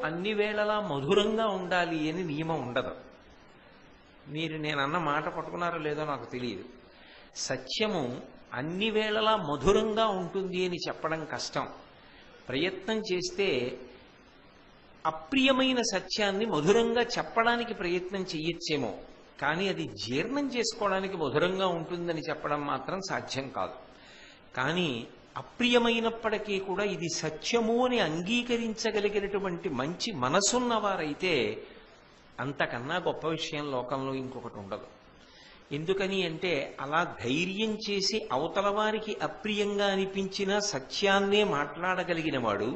అన్ని వేళలా మధురంగా ఉండాలి అని నియమం ఉండదు. నేను అన్న మాట పట్టుకున్నారో లేదో నాకు తెలియదు. సత్యము అన్ని వేళలా మధురంగా ఉంటుంది అని చెప్పడం కష్టం. ప్రయత్నం చేస్తే అప్రియమైన సత్యాన్ని మధురంగా చెప్పడానికి ప్రయత్నం చెయ్యొచ్చేమో, కానీ అది జీర్ణం చేసుకోవడానికి మధురంగా ఉంటుందని చెప్పడం మాత్రం సాధ్యం కాదు. కానీ అప్రియమైనప్పటికీ కూడా ఇది సత్యము అని అంగీకరించగలిగినటువంటి మంచి మనసున్నవారైతే అంతకన్నా గొప్ప విషయం లోకంలో ఇంకొకటి ఉండదు. ఎందుకని అంటే అలా ధైర్యం చేసి అవతల వారికి అప్రియంగా అనిపించిన సత్యాన్నే మాట్లాడగలిగిన వాడు,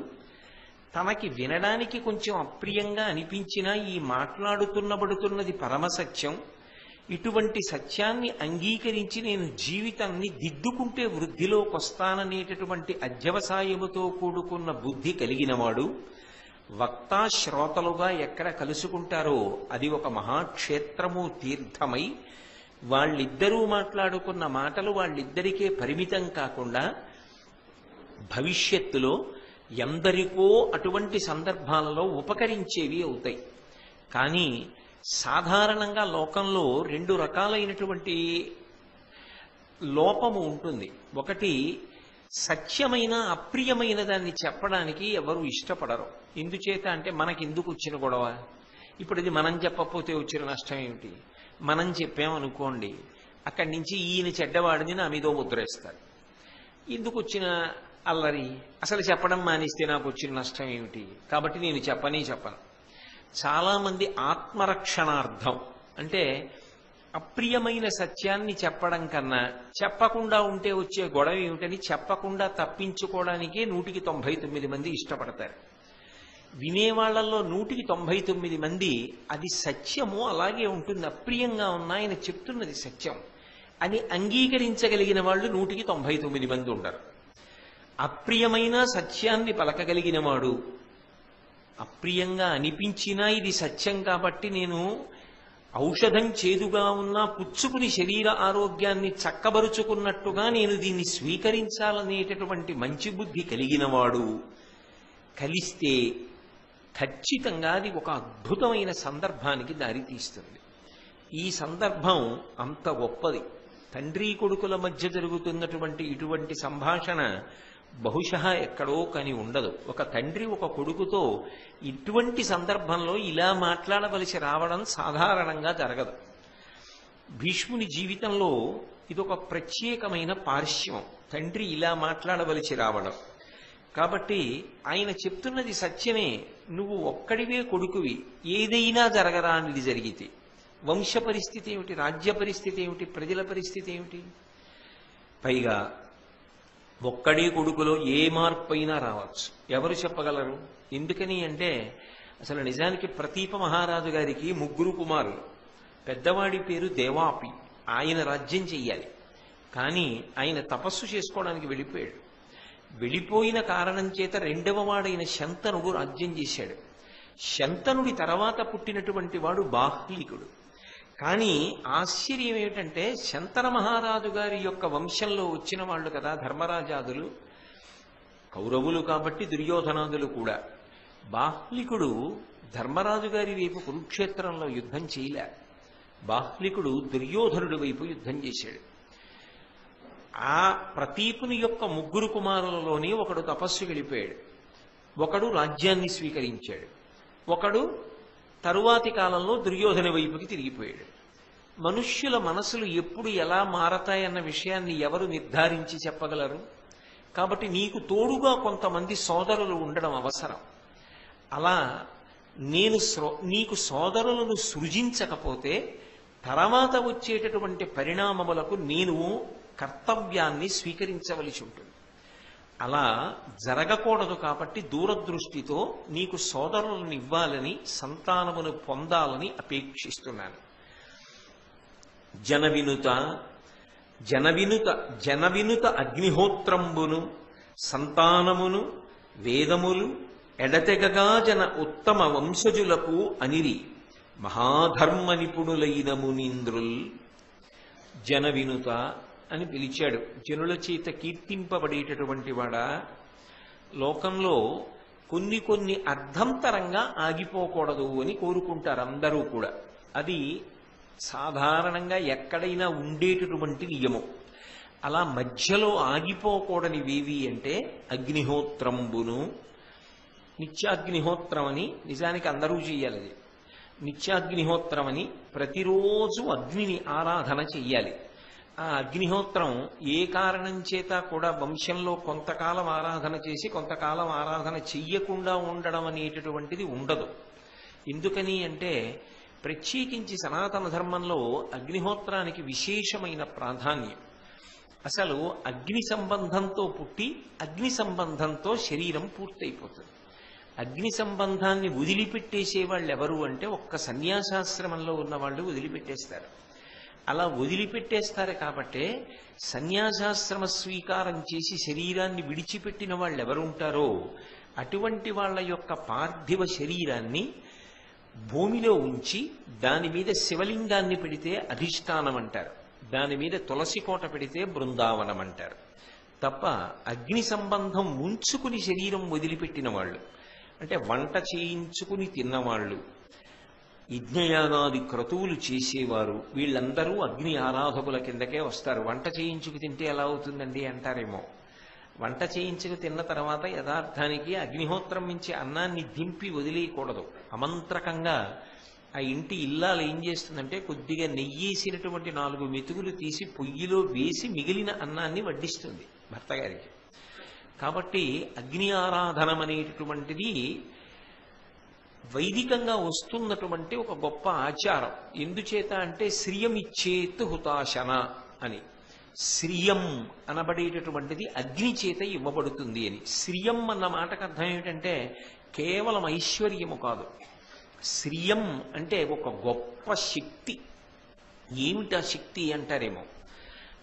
తనకి వినడానికి కొంచెం అప్రియంగా అనిపించినా ఈ మాట్లాడుతున్నబడుతున్నది పరమసత్యం, ఇటువంటి సత్యాన్ని అంగీకరించి నేను జీవితాన్ని దిద్దుకుంటే వృద్ధిలోకి వస్తాననేటటువంటి అధ్యవసాయముతో కూడుకున్న బుద్ధి కలిగినవాడు వక్త శ్రోతలుగా ఎక్కడ కలుసుకుంటారో అది ఒక మహాక్షేత్రము తీర్థమై వాళ్ళిద్దరూ మాట్లాడుకున్న మాటలు వాళ్ళిద్దరికే పరిమితం కాకుండా భవిష్యత్తులో ఎందరికో అటువంటి సందర్భాలలో ఉపకరించేవి అవుతాయి. కానీ సాధారణంగా లోకంలో రెండు రకాలైనటువంటి లోపము ఉంటుంది. ఒకటి, సత్యమైన అప్రియమైన దాన్ని చెప్పడానికి ఎవరు ఇష్టపడరు. ఎందుచేత అంటే మనకెందుకు వచ్చిన గొడవ, ఇప్పుడు ఇది మనం చెప్పకపోతే వచ్చిన నష్టం ఏమిటి, మనం చెప్పామనుకోండి అక్కడి నుంచి ఈయన చెడ్డవాడిని నా మీదో ముద్రేస్తారు, ఎందుకు వచ్చిన అల్లరి, అసలు చెప్పడం మానేస్తే నాకు వచ్చిన నష్టం ఏమిటి, కాబట్టి నేను చెప్పను. చాలామంది ఆత్మరక్షణార్థం అంటే అప్రియమైన సత్యాన్ని చెప్పడం కన్నా చెప్పకుండా ఉంటే వచ్చే గొడవ ఏమిటని చెప్పకుండా తప్పించుకోవడానికే 199 మంది ఇష్టపడతారు. వినేవాళ్లలో 199 మంది అది సత్యము అలాగే ఉంటుంది, అప్రియంగా ఉన్నా ఆయన చెప్తున్నది సత్యం అని అంగీకరించగలిగిన వాళ్ళు 199 మంది ఉండరు. అప్రియమైన సత్యాన్ని పలకగలిగిన వాడు, అప్రియంగా అనిపించినా ఇది సత్యం కాబట్టి నేను ఔషధం చేదుగా ఉన్నా పుచ్చుకుని శరీర ఆరోగ్యాన్ని చక్కబరుచుకున్నట్టుగా నేను దీన్ని స్వీకరించాలనేటటువంటి మంచి బుద్ధి కలిగినవాడు కలిస్తే ఖచ్చితంగా అది ఒక అద్భుతమైన సందర్భానికి దారితీస్తుంది. ఈ సందర్భం అంత గొప్పది. తండ్రి కొడుకుల మధ్య జరుగుతున్నటువంటి ఇటువంటి సంభాషణ బహుశः ఎక్కడో కానీ ఉండదు. ఒక తండ్రి ఒక కొడుకుతో ఇటువంటి సందర్భంలో ఇలా మాట్లాడవలసి రావడం సాధారణంగా జరగదు. భీష్ముని జీవితంలో ఇదొక ప్రత్యేకమైన పార్శ్వం, తండ్రి ఇలా మాట్లాడవలసి రావడం. కాబట్టి ఆయన చెప్తున్నది సత్యమే, నువ్వు ఒక్కడివే కొడుకువి, ఏదైనా జరగరా అనేది జరిగితే వంశ పరిస్థితి ఏమిటి, రాజ్య పరిస్థితి ఏమిటి, ప్రజల పరిస్థితి ఏమిటి? పైగా ఒక్కడే కొడుకులో ఏ మార్పు అయినా రావచ్చు, ఎవరు చెప్పగలరు? ఎందుకని అంటే అసలు నిజానికి ప్రతీప మహారాజు గారికి 3 కుమారులు. పెద్దవాడి పేరు దేవాపి, ఆయన రాజ్యం చెయ్యాలి. కానీ ఆయన తపస్సు చేసుకోవడానికి వెళ్ళిపోయాడు. వెళ్ళిపోయిన కారణం చేత 2వ వాడైన శంతనుడు రాజ్యం చేశాడు. శంతనుడి తర్వాత పుట్టినటువంటి వాడు బాహ్లికుడు. కానీ ఆశ్చర్యం ఏమిటంటే శంతన మహారాజు గారి యొక్క వంశంలో వచ్చిన వాళ్ళు కదా ధర్మరాజాదులు, కౌరవులు కాబట్టి దుర్యోధనాదులు కూడా. బాహ్లికుడు ధర్మరాజు గారి వైపు కురుక్షేత్రంలో యుద్ధం చేయలే, బాహ్లికుడు దుర్యోధనుడి వైపు యుద్ధం చేశాడు. ఆ ప్రతీపుని యొక్క 3 కుమారులలోనే ఒకడు తపస్సు వెళ్ళిపోయాడు, ఒకడు రాజ్యాన్ని స్వీకరించాడు, ఒకడు తరువాతి కాలంలో దుర్యోధన వైపుకి తిరిగిపోయాడు. మనుష్యుల మనసులు ఎప్పుడు ఎలా మారతాయన్న విషయాన్ని ఎవరు నిర్ధారించి చెప్పగలరు? కాబట్టి నీకు తోడుగా కొంతమంది సోదరులు ఉండడం అవసరం. అలా నీకు సోదరులను సృజించకపోతే తర్వాత వచ్చేటటువంటి పరిణామములకు నేను కర్తవ్యాన్ని స్వీకరించవలసి ఉంటుంది. అలా జరగకూడదు కాబట్టి దూరదృష్టితో నీకు సోదరులను ఇవ్వాలని, సంతానమును పొందాలని అపేక్షిస్తున్నాను. జనవినుత అగ్నిహోత్రంబును సంతానమును వేదములు ఎడతెగగా జన ఉత్తమ వంశజులకు అనిరి మహాధర్మ నిపుణులైన మునీంద్రుల్. జనవినుత అని పిలిచాడు. జనుల చేత కీర్తింపబడేటటువంటి వాడా, లోకంలో కొన్ని కొన్ని అర్ధంతరంగా ఆగిపోకూడదు అని కోరుకుంటారు అందరూ కూడా. అది సాధారణంగా ఎక్కడైనా ఉండేటటువంటి నియమం. అలా మధ్యలో ఆగిపోకూడనివేవి అంటే అగ్నిహోత్రంబును, నిత్యాగ్నిహోత్రం అని నిజానికి అందరూ చెయ్యాలి. అది నిత్యాగ్నిహోత్రం అని ప్రతిరోజు అగ్నిని ఆరాధన చెయ్యాలి. ఆ అగ్నిహోత్రం ఏ కారణం చేత కూడా వంశంలో కొంతకాలం ఆరాధన చేసి కొంతకాలం ఆరాధన చెయ్యకుండా ఉండడం అనేటటువంటిది ఉండదు. ఎందుకని అంటే ప్రత్యేకించి సనాతన ధర్మంలో అగ్నిహోత్రానికి విశేషమైన ప్రాధాన్యం. అసలు అగ్ని సంబంధంతో పుట్టి అగ్ని సంబంధంతో శరీరం పూర్తయిపోతుంది. అగ్ని సంబంధాన్ని వదిలిపెట్టేసే వాళ్ళు ఎవరు అంటే ఒక్క సన్యాసాశ్రమంలో ఉన్న వాళ్ళు వదిలిపెట్టేస్తారు. అలా వదిలిపెట్టేస్తారు కాబట్టే సన్యాసాశ్రమ స్వీకారం చేసి శరీరాన్ని విడిచిపెట్టిన వాళ్ళు ఎవరుంటారో అటువంటి వాళ్ళ యొక్క పార్థివ శరీరాన్ని భూమిలో ఉంచి దాని మీద శివలింగాన్ని పెడితే అధిష్టానం అంటారు, దాని మీద తులసి కోట పెడితే బృందావనం అంటారు. తప్ప అగ్ని సంబంధం ఉంచుకుని శరీరం వదిలిపెట్టిన వాళ్ళు అంటే వంట చేయించుకుని తిన్నవాళ్ళు, యజ్ఞయాగాది క్రతువులు చేసేవారు, వీళ్ళందరూ అగ్ని ఆరాధకుల కిందకే వస్తారు. వంట చేయించుకు తింటే ఎలా అవుతుందండి అంటారేమో. వంట చేయించుకు తిన్న తర్వాత యథార్థానికి అగ్నిహోత్రం నుంచి అన్నాన్ని దింపి వదిలేయకూడదు. అమంత్రకంగా ఆ ఇంటి ఇల్లాలు ఏం చేస్తుందంటే కొద్దిగా నెయ్యేసినటువంటి 4 మెతుకులు తీసి పొయ్యిలో వేసి మిగిలిన అన్నాన్ని వడ్డిస్తుంది భర్త గారికి. కాబట్టి అగ్ని ఆరాధనం అనేటటువంటిది వైదికంగా వస్తున్నటువంటి ఒక గొప్ప ఆచారం. ఎందుచేత అంటే శ్రియమిచ్చేత్ హుతాశన అని. శ్రియం అనబడేటటువంటిది అగ్ని చేత ఇవ్వబడుతుంది అని. శ్రియం అన్న మాటకు అర్థం ఏమిటంటే కేవలం ఐశ్వర్యము కాదు. శ్రియం అంటే ఒక గొప్ప శక్తి. ఏమిటా శక్తి అంటారేమో.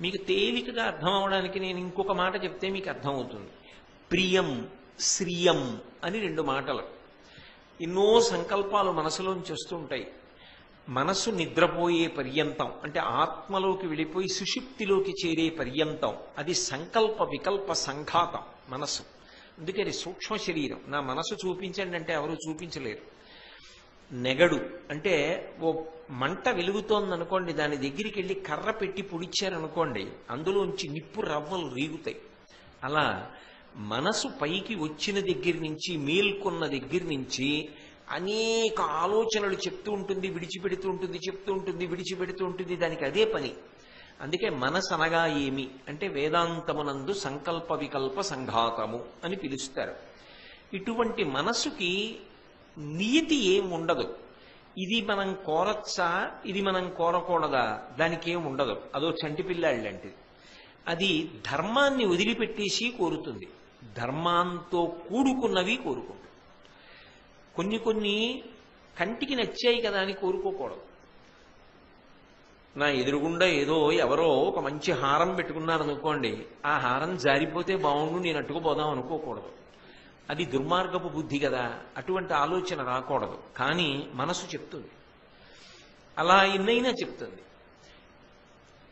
మీకు తేలికగా అర్థం అవడానికి నేను ఇంకొక మాట చెప్తే మీకు అర్థమవుతుంది. ప్రియం, శ్రియం అని 2 మాటలు. ఎన్నో సంకల్పాలు మనసులోంచి వస్తుంటాయి. మనసు నిద్రపోయే పర్యంతం అంటే ఆత్మలోకి వెళ్ళిపోయి సుషుప్తిలోకి చేరే పర్యంతం అది సంకల్ప వికల్ప సంఘాతం మనసు. అందుకని సూక్ష్మ శరీరం. నా మనసు చూపించండి అంటే ఎవరు చూపించలేరు. నెగడు అంటే ఓ మంట వెలుగుతోందనుకోండి, దాని దగ్గరికి వెళ్ళి కర్ర పెట్టి పొడిచారనుకోండి, అందులోంచి నిప్పు రవ్వలు రీగుతాయి. అలా మనసు పైకి వచ్చిన దగ్గర నుంచి, మేల్కొన్న దగ్గర నుంచి అనేక ఆలోచనలు చెప్తూ ఉంటుంది, విడిచిపెడుతూ ఉంటుంది, చెప్తూ ఉంటుంది, విడిచిపెడుతూ ఉంటుంది. దానికి అదే పని. అందుకే మనసు అనగా ఏమి అంటే వేదాంతమునందు సంకల్ప వికల్ప సంఘాతము అని పిలుస్తారు. ఇటువంటి మనసుకి నియతి ఏం ఉండదు. ఇది మనం కోరచ్చా, ఇది మనం కోరకూడదా, దానికి ఏం ఉండదు. అదో చంటి పిల్లాడి లాంటిది. అది ధర్మాన్ని వదిలిపెట్టేసి కోరుతుంది, ధర్మాంతో కూడుకున్నవి కోరుకుంటుంది. కొన్ని కంటికి నచ్చాయి కదా అని కోరుకోకూడదు. నా ఎదురుగుండా ఏదో ఎవరో ఒక మంచి హారం పెట్టుకున్నారనుకోండి, ఆ హారం జారిపోతే బాగుండు నేను అట్టుకుపోదాం అనుకోకూడదు. అది దుర్మార్గపు బుద్ధి కదా. అటువంటి ఆలోచన రాకూడదు. కానీ మనసు చెప్తుంది, అలా ఎన్నైనా చెప్తుంది.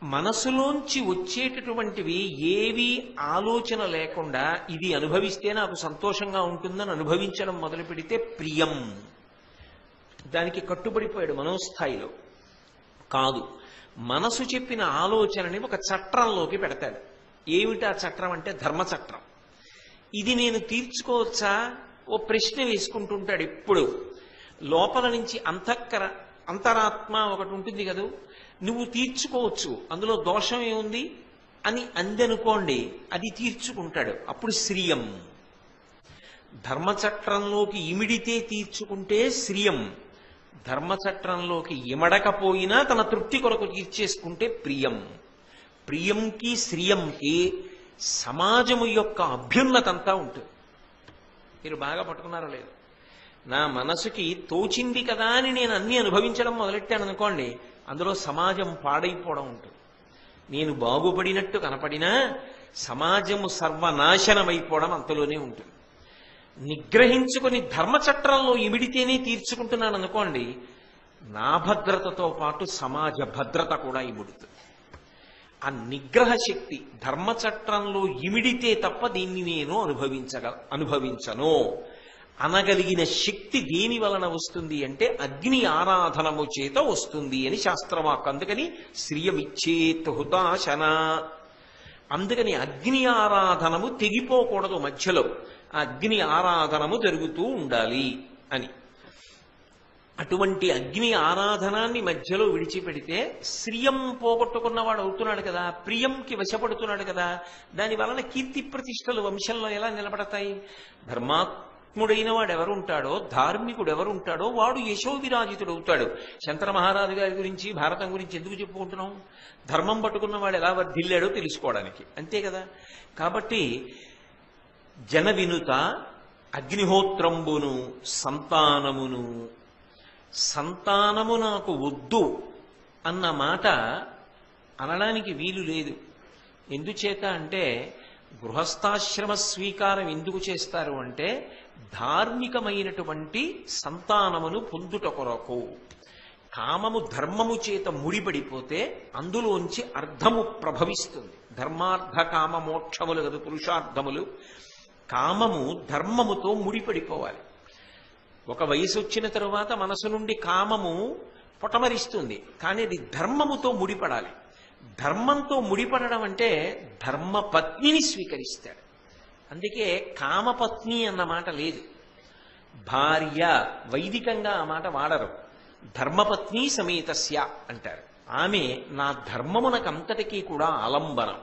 మనసులోంచి వచ్చేటటువంటివి ఏవి ఆలోచన లేకుండా ఇది అనుభవిస్తే నాకు సంతోషంగా ఉంటుందని అనుభవించడం మొదలు పెడితే ప్రియం. దానికి కట్టుబడిపోయాడు మనోస్థాయిలో. కాదు, మనసు చెప్పిన ఆలోచనని ఒక చట్రంలోకి పెడతాడు. ఏమిటా చట్రం అంటే ధర్మచట్రం. ఇది నేను తీర్చుకోవచ్చా ఓ ప్రశ్న వేసుకుంటుంటాడు ఎప్పుడు. లోపల నుంచి అంతరాత్మ ఒకటి ఉంటుంది కదా, నువ్వు తీర్చుకోవచ్చు, అందులో దోషం ఏముంది అని అందనుకోండి, అది తీర్చుకుంటాడు. అప్పుడు శ్రియం. ధర్మచట్రంలోకి ఇమిడితే తీర్చుకుంటే శ్రియం. ధర్మచట్రంలోకి ఇమడకపోయినా తన తృప్తి కొరకు తీర్చేసుకుంటే ప్రియం. ప్రియంకి శ్రియంకి సమాజము యొక్క అభ్యున్నతంతా ఉంటుంది. మీరు బాగా పట్టుకున్నారో లేదు. నా మనసుకి తోచింది కదా అని నేను అన్ని అనుభవించడం మొదలెట్టాను అనుకోండి, అందులో సమాజం పాడైపోవడం ఉంటుంది. నేను బాగుపడినట్టు కనపడినా సమాజము సర్వనాశనమైపోవడం అంతలోనే ఉంటుంది. నిగ్రహించుకుని ధర్మచట్రంలో ఇమిడితేనే తీర్చుకుంటున్నాను అనుకోండి, నా భద్రతతో పాటు సమాజ భద్రత కూడా ఇముడుతుంది. ఆ నిగ్రహ శక్తి ధర్మచట్రంలో ఇమిడితే తప్ప దీన్ని నేను అనుభవించను. అనగలిగిన శక్తి దేని వలన వస్తుంది అంటే అగ్ని ఆరాధనము చేత వస్తుంది అని శాస్త్రవాక్. అందుకని శ్రియమిచ్చేత్ హుతాశన. అందుకని అగ్ని ఆరాధనము తెగిపోకూడదు, మధ్యలో అగ్ని ఆరాధనము జరుగుతూ ఉండాలి అని. అటువంటి అగ్ని ఆరాధనాన్ని మధ్యలో విడిచిపెడితే శ్రియం పోగొట్టుకున్నవాడు అవుతున్నాడు కదా, ప్రియంకి వశపడుతున్నాడు కదా. దాని వలన కీర్తి ప్రతిష్టలు వంశంలో ఎలా నిలబడతాయి? ధర్మాత్ముడైన వాడు ఎవరుంటాడో, ధార్మికుడు ఎవరుంటాడో వాడు యశోవిరాజితుడు అవుతాడు. శంకర మహారాజు గారి గురించి, భారతం గురించి ఎందుకు చెప్పుకుంటున్నాం? ధర్మం పట్టుకున్నవాడు ఎలా వర్ధిల్లాడో తెలుసుకోవడానికి, అంతే కదా. కాబట్టి జన వినుత అగ్నిహోత్రంబును సంతానమును. సంతానము నాకు వద్దు అన్న మాట అనడానికి వీలు లేదు. ఎందుచేత అంటే గృహస్థాశ్రమ స్వీకారం ఎందుకు చేస్తారు అంటే ధార్మికమైనటువంటి సంతానమును పొందుట కొరకు. కామము ధర్మము చేత ముడిపడిపోతే అందులోంచి అర్థము ప్రభవిస్తుంది. ధర్మార్థ కామ మోక్షములు కదా పురుషార్థములు. కామము ధర్మముతో ముడిపడిపోవాలి. ఒక వయసు వచ్చిన తరువాత మనసు నుండి కామము పొటమరిస్తుంది, కానీ అది ధర్మముతో ముడిపడాలి. ధర్మంతో ముడిపడడం అంటే ధర్మపత్నిని స్వీకరిస్తాడు. అందుకే కామపత్ని అన్న మాట లేదు. భార్య వైదికంగా ఆ మాట వాడరు. ధర్మపత్ని సమేతస్య అంటారు. ఆమె నా ధర్మమునకంతటికీ కూడా ఆలంబనం.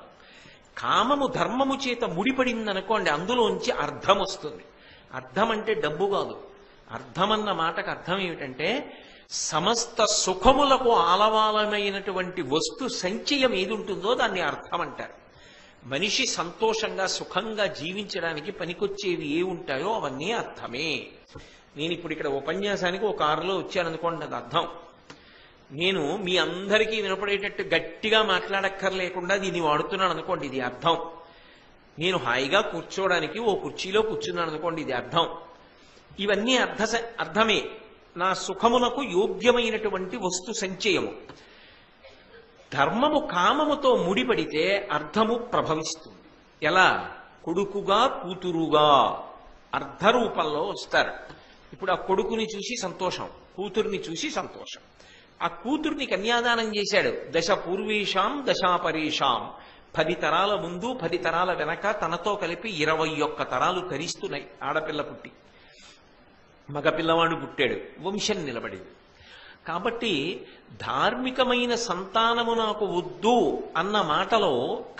కామము ధర్మము చేత ముడిపడిందనుకోండి, అందులోంచి అర్థం వస్తుంది. అర్థం అంటే డబ్బు కాదు. అర్థమన్న మాటకు అర్థం ఏమిటంటే సమస్త సుఖములకు ఆలవాలమైనటువంటి వస్తు సంచయం ఏది ఉంటుందో దాన్ని అర్థం అంటారు. మనిషి సంతోషంగా సుఖంగా జీవించడానికి పనికొచ్చేవి ఏ ఉంటాయో అవన్నీ అర్థమే. నేను ఇప్పుడు ఇక్కడ ఉపన్యాసానికి ఒక కారులో వచ్చాననుకోండి, అది అర్థం. నేను మీ అందరికీ వినపడేటట్టు గట్టిగా మాట్లాడక్కర్లేకుండా దీన్ని వాడుతున్నాను అనుకోండి, ఇది అర్థం. నేను హాయిగా కూర్చోవడానికి ఓ కుర్చీలో కూర్చున్నాను అనుకోండి, ఇది అర్థం. ఇవన్నీ అర్థమే. నా సుఖమునకు యోగ్యమైనటువంటి వస్తు సంచయము. ధర్మము కామముతో ముడిపడితే అర్థము ప్రభవిస్తుంది. ఎలా? కొడుకుగా కూతురుగా అర్ధరూపంలో వస్తారు. ఇప్పుడు ఆ కొడుకుని చూసి సంతోషం, కూతుర్ని చూసి సంతోషం. ఆ కూతుర్ని కన్యాదానం చేశాడు. దశ పూర్వేషాం దశాపరేషాం, 10 తరాల ముందు 10 తరాల వెనక తనతో కలిపి 21 తరాలు తరిస్తున్నాయి. ఆడపిల్ల పుట్టి మగపిల్లవాడు పుట్టాడు, వంశం నిలబడింది. కాబట్టి ధార్మికమైన సంతానము నాకు వద్దు అన్న మాటలో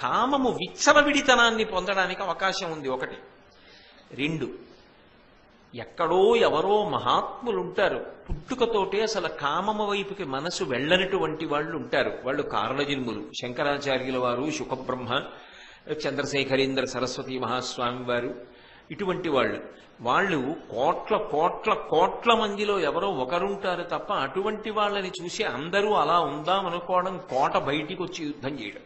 కామము విచ్చలవిడితనాన్ని పొందడానికి అవకాశం ఉంది. 1. 2, ఎక్కడో ఎవరో మహాత్ములుంటారు, పుట్టుకతోటే అసలు కామము వైపుకి మనసు వెళ్ళనటువంటి వాళ్ళు ఉంటారు. వాళ్ళు కారణజన్ములు. శంకరాచార్యుల వారు, శుకబ్రహ్మ, చంద్రశేఖరేంద్ర సరస్వతి మహాస్వామి వారు, ఇటువంటి వాళ్ళు కోట్ల కోట్ల కోట్ల మందిలో ఎవరో ఒకరుంటారు తప్ప అటువంటి వాళ్ళని చూసి అందరూ అలా ఉందామనుకోవడం, కోట బయటికి వచ్చి యుద్ధం చేయడం.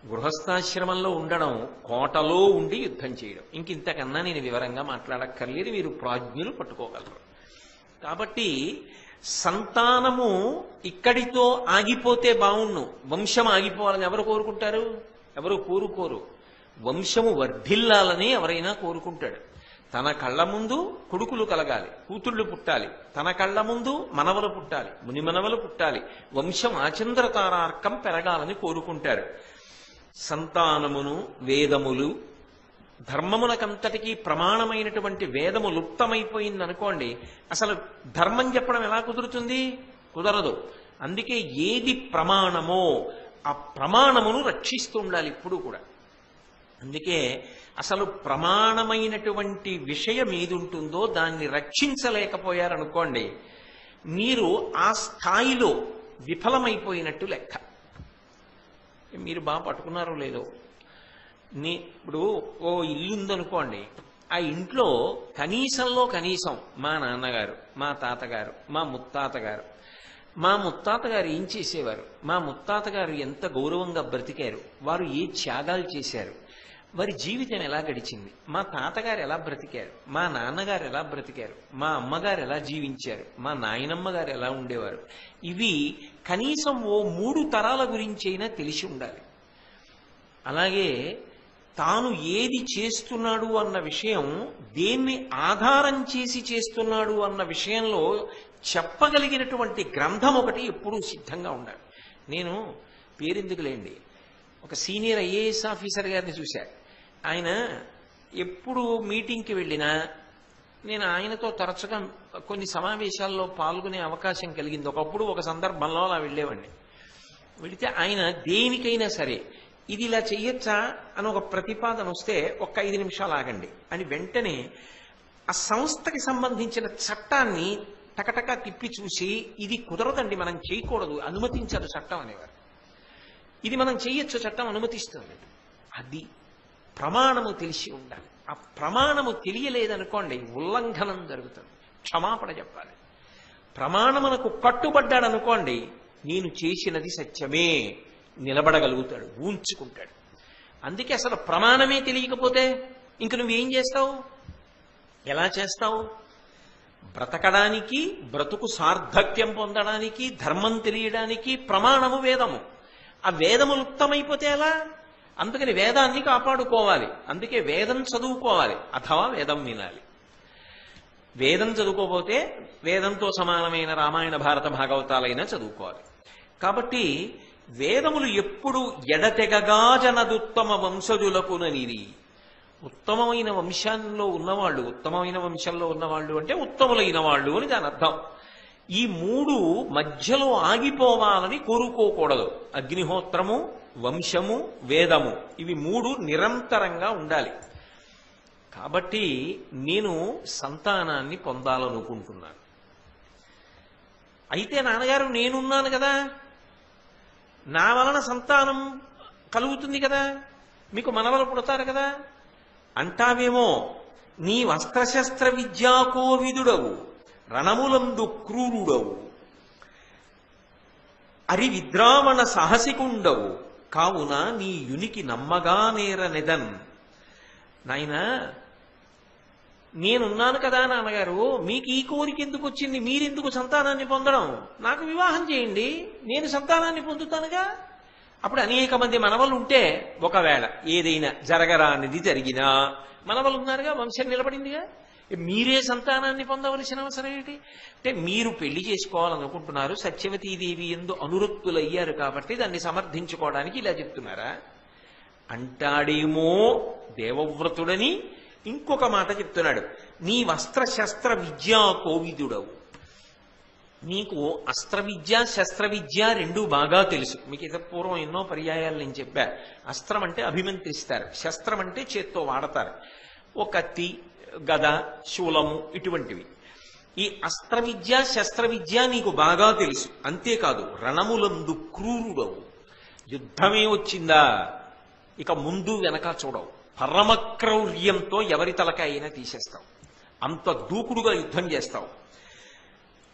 గృహస్థాశ్రమంలో ఉండడం, కోటలో ఉండి యుద్ధం చేయడం. ఇంతకన్నా నేను వివరంగా మాట్లాడక్కర్లేదు, మీరు ప్రాజ్ఞులు పట్టుకోగలరు. కాబట్టి సంతానము ఇక్కడితో ఆగిపోతే బావుణ్ణు, వంశం ఆగిపోవాలని ఎవరు కోరుకుంటారు? ఎవరు కోరుకోరు. వంశము వర్ధిల్లాలని ఎవరైనా కోరుకుంటాడు. తన కళ్ళ ముందు కొడుకులు కలగాలి, కూతుళ్ళు పుట్టాలి, తన కళ్ళ ముందు మనవలు పుట్టాలి, మునిమనవలు పుట్టాలి, వంశం ఆచంద్రతారార్కం పెరగాలని కోరుకుంటారు. సంతానమును వేదములు, ధర్మమునకంతటికీ ప్రమాణమైనటువంటి వేదము లుప్తమైపోయిందనుకోండి, అసలు ధర్మం చెప్పడం ఎలా కుదురుతుంది? కుదరదు. అందుకే ఏది ప్రమాణమో ఆ ప్రమాణమును రక్షిస్తూ ఉండాలి ఇప్పుడు కూడా. అందుకే అసలు ప్రమాణమైనటువంటి విషయం ఏది ఉంటుందో దాన్ని రక్షించలేకపోయారనుకోండి, మీరు ఆ స్థాయిలో విఫలమైపోయినట్టు లెక్క. మీరు బాగా పట్టుకున్నారో లేదో, ఇప్పుడు ఓ ఇల్లు ఉందనుకోండి, ఆ ఇంట్లో కనీసంలో కనీసం మా నాన్నగారు, మా తాతగారు, మా ముత్తాతగారు ఏం చేసేవారు, మా ముత్తాతగారు ఎంత గౌరవంగా బ్రతికారు, వారు ఏ త్యాగాలు చేశారు, వారి జీవితం ఎలా గడిచింది, మా తాతగారు ఎలా బ్రతికారు, మా నాన్నగారు ఎలా బ్రతికారు, మా అమ్మగారు ఎలా జీవించారు, మా నాయనమ్మ గారు ఎలా ఉండేవారు, ఇవి కనీసం ఓ 3 తరాల గురించి అయినా తెలిసి ఉండాలి. అలాగే తాను ఏది చేస్తున్నాడు అన్న విషయం, దేన్ని ఆధారం చేసి చేస్తున్నాడు అన్న విషయంలో చెప్పగలిగినటువంటి గ్రంథం ఒకటి ఎప్పుడూ సిద్ధంగా ఉండాలి. నేను పేరెందుకులేండి, ఒక సీనియర్ ఐఏఎస్ ఆఫీసర్ గారిని చూశాను. ఆయన ఎప్పుడు మీటింగ్కి వెళ్ళినా నేను ఆయనతో తరచుగా కొన్ని సమావేశాల్లో పాల్గొనే అవకాశం కలిగింది. ఒకప్పుడు ఒక సందర్భంలో అలా వెళ్ళేవాడిని. వెళితే ఆయన దేనికైనా సరే ఇది ఇలా చెయ్యొచ్చా అని ఒక ప్రతిపాదన వస్తే ఒక్క 5 నిమిషాలు ఆగండి అని వెంటనే ఆ సంస్థకి సంబంధించిన చట్టాన్ని టకటకా తిప్పి చూసి, ఇది కుదరదండి, మనం చేయకూడదు, అనుమతించదు చట్టం అనేవారు. ఇది మనం చెయ్యొచ్చు, చట్టం అనుమతిస్తుంది. అది ప్రమాణము తెలిసి ఉండాలి. ఆ ప్రమాణము తెలియలేదనుకోండి, ఉల్లంఘనం జరుగుతుంది, క్షమాపణ చెప్పాలి. ప్రమాణమునకు కట్టుబడ్డాడు అనుకోండి, నేను చేసినది సత్యమే, నిలబడగలుగుతాడు, ఊంచుకుంటాడు. అందుకే అసలు ప్రమాణమే తెలియకపోతే ఇంక నువ్వేం చేస్తావు, ఎలా చేస్తావు? బ్రతకడానికి, బ్రతుకు సార్థక్యం పొందడానికి, ధర్మం తెలియడానికి ప్రమాణము వేదము. ఆ వేదము లుప్తమైపోతే ఎలా? అందుకని వేదాన్ని కాపాడుకోవాలి. అందుకే వేదం చదువుకోవాలి, అథవా వేదం వినాలి. వేదం చదువుకోపోతే వేదంతో సమానమైన రామాయణ భారత భాగవతాలైనా చదువుకోవాలి. కాబట్టి వేదములు ఎప్పుడు ఎడతెగగా జనదుత్తమ వంశజులకుననిది. ఉత్తమమైన వంశంలో ఉన్నవాళ్ళు, ఉత్తమమైన వంశంలో ఉన్నవాళ్ళు అంటే ఉత్తములైన వాళ్ళు అని దాని అర్థం. ఈ 3 మధ్యలో ఆగిపోవాలని కోరుకోకూడదు. అగ్నిహోత్రము, వంశము, వేదము, ఇవి 3 నిరంతరంగా ఉండాలి. కాబట్టి నేను సంతానాన్ని పొందాలనుకుంటున్నాను. అయితే నాన్నగారు నేనున్నాను కదా, నా వలన సంతానం కలుగుతుంది కదా, మీకు మనవలు పుడతారు కదా అంటావేమో. నీ వస్త్రశస్త్ర విద్యాకోవిదుడవు, రణములందు క్రూరుడవు, అరి విద్రావణ సాహసికుండవు, కావున నీ యునికి నమ్మగా నేరనెదన్. నాయనా, నేనున్నాను కదా నాన్నగారు, మీకు ఈ కోరిక ఎందుకు వచ్చింది? మీరెందుకు సంతానాన్ని పొందడం? నాకు వివాహం చేయండి, నేను సంతానాన్ని పొందుతానుగా. అప్పుడు అనేక మంది మనవలు ఉంటే, ఒకవేళ ఏదైనా జరగరానిది జరిగినా మనవలు ఉన్నారుగా, వంశం నిలబడిందిగా. మీరే సంతానాన్ని పొందవలసిన అవసరం ఏంటి? అంటే మీరు పెళ్లి చేసుకోవాలనుకుంటున్నారు, సత్యవతీదేవి యందు అనురక్తులయ్యారు కాబట్టి దాన్ని సమర్థించుకోవడానికి ఇలా చెప్తున్నారా అంటాడేమో దేవవ్రతుడని. ఇంకొక మాట చెప్తున్నాడు, నీ వస్త్రశస్త్ర విద్యా కోవిదుడవు. నీకు అస్త్ర విద్య, శస్త్ర విద్య 2 బాగా తెలుసు. మీకు ఇత పూర్వం ఎన్నో పర్యాయాలు నేను చెప్పా. అస్త్రం అంటే అభిమంత్రిస్తారు, శస్త్రం అంటే చేత్తో వాడతారు, ఓ కత్తి, గద, శూలము, ఇటువంటివి. ఈ అస్త్ర విద్య, శస్త్ర విద్య నీకు బాగా తెలుసు. అంతేకాదు, రణములందు క్రూరుడవు. యుద్ధమే వచ్చిందా ఇక ముందు వెనక చూడవు. పరమక్రౌర్యంతో ఎవరి తలకాయైనా తీసేస్తావు, అంత దూకుడుగా యుద్ధం చేస్తావు.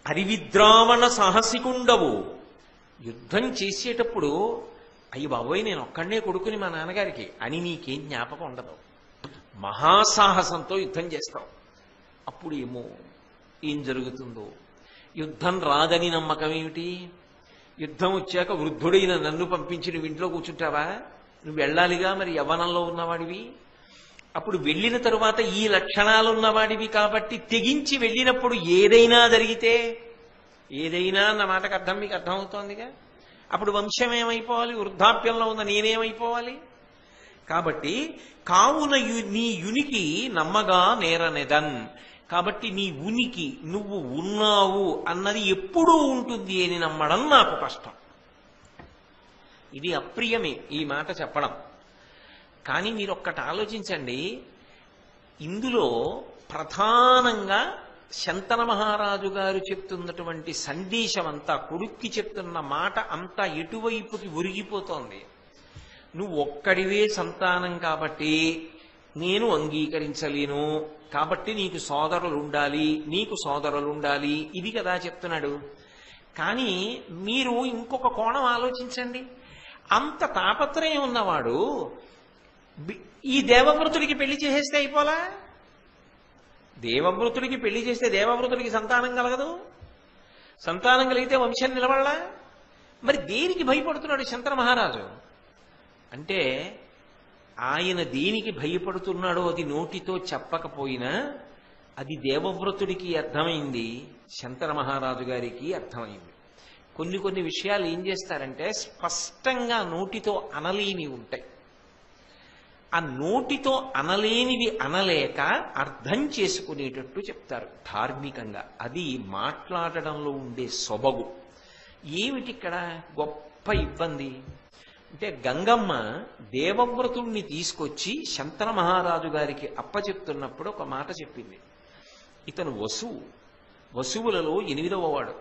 హరివిద్రావణ సాహసికుండవు. యుద్ధం చేసేటప్పుడు అయ్యి బాబోయ్ నేను ఒక్కడే కొడుకుని మా నాన్నగారికి అని నీకేం జ్ఞాపకం ఉండదు. మహాసాహసంతో యుద్ధం చేస్తావు. అప్పుడు ఏం జరుగుతుందో. యుద్ధం రాదని నమ్మకం ఏమిటి? యుద్ధం వచ్చాక వృద్ధుడైన నన్ను పంపించి నువ్వు ఇంట్లో కూర్చుంటావా? నువ్వు వెళ్ళాలిగా, మరి యవ్వనంలో ఉన్నవాడివి. అప్పుడు వెళ్ళిన తరువాత ఈ లక్షణాలు ఉన్నవాడివి కాబట్టి తెగించి వెళ్ళినప్పుడు ఏదైనా జరిగితే, ఏదైనా అన్న మాటకు అర్థం మీకు అర్థమవుతోందిగా. అప్పుడు వంశం ఏమైపోవాలి? వృద్ధాప్యంలో ఉన్న నేనేమైపోవాలి? కాబట్టి కావున నీ యునికి నమ్మగా నేరనెదన్. కాబట్టి నీ ఉనికి, నువ్వు ఉన్నావు అన్నది ఎప్పుడూ ఉంటుంది అని నమ్మడం నాకు కష్టం. ఇది అప్రియమే ఈ మాట చెప్పడం. కానీ మీరు ఒక్కటి ఆలోచించండి, ఇందులో ప్రధానంగా శంతన మహారాజు గారు చెప్తున్నటువంటి సందేశం అంతా, కొడుక్కి చెప్తున్న మాట అంతా ఎటువైపుకి ఒరిగిపోతోంది. నువ్వు ఒక్కడివే సంతానం కాబట్టి నేను అంగీకరించలేను, కాబట్టి నీకు సోదరులు ఉండాలి, నీకు సోదరులు ఉండాలి, ఇది కదా చెప్తున్నాడు. కానీ మీరు ఇంకొక కోణం ఆలోచించండి. అంత తాపత్రయం ఉన్నవాడు ఈ దేవవ్రతుడికి పెళ్లి చేసేస్తే అయిపోలా? దేవవ్రతుడికి పెళ్లి చేస్తే దేవవ్రతుడికి సంతానం కలగదు, సంతానం కలిగితే వంశం నిలబడలా? మరి దేనికి భయపడుతున్నాడు శంతన మహారాజు అంటే, ఆయన దేనికి భయపడుతున్నాడో అది నోటితో చెప్పకపోయినా అది దేవవ్రతుడికి అర్థమైంది, శంతన మహారాజు గారికి అర్థమైంది. కొన్ని కొన్ని విషయాలు ఏం చేస్తారంటే స్పష్టంగా నోటితో అనలేని ఉంటాయి. ఆ నోటితో అనలేనివి అనలేక అర్థం చేసుకునేటట్టు చెప్తారు ధార్మికంగా. అది మాట్లాడడంలో ఉండే సొబగు. ఏమిటిక్కడ గొప్ప ఇబ్బంది అంటే, గంగమ్మ దేవవ్రతుణ్ణి తీసుకొచ్చి శంతన మహారాజు గారికి అప్పచెప్తున్నప్పుడు ఒక మాట చెప్పింది. ఇతను వసువులలో 8వ వాడు.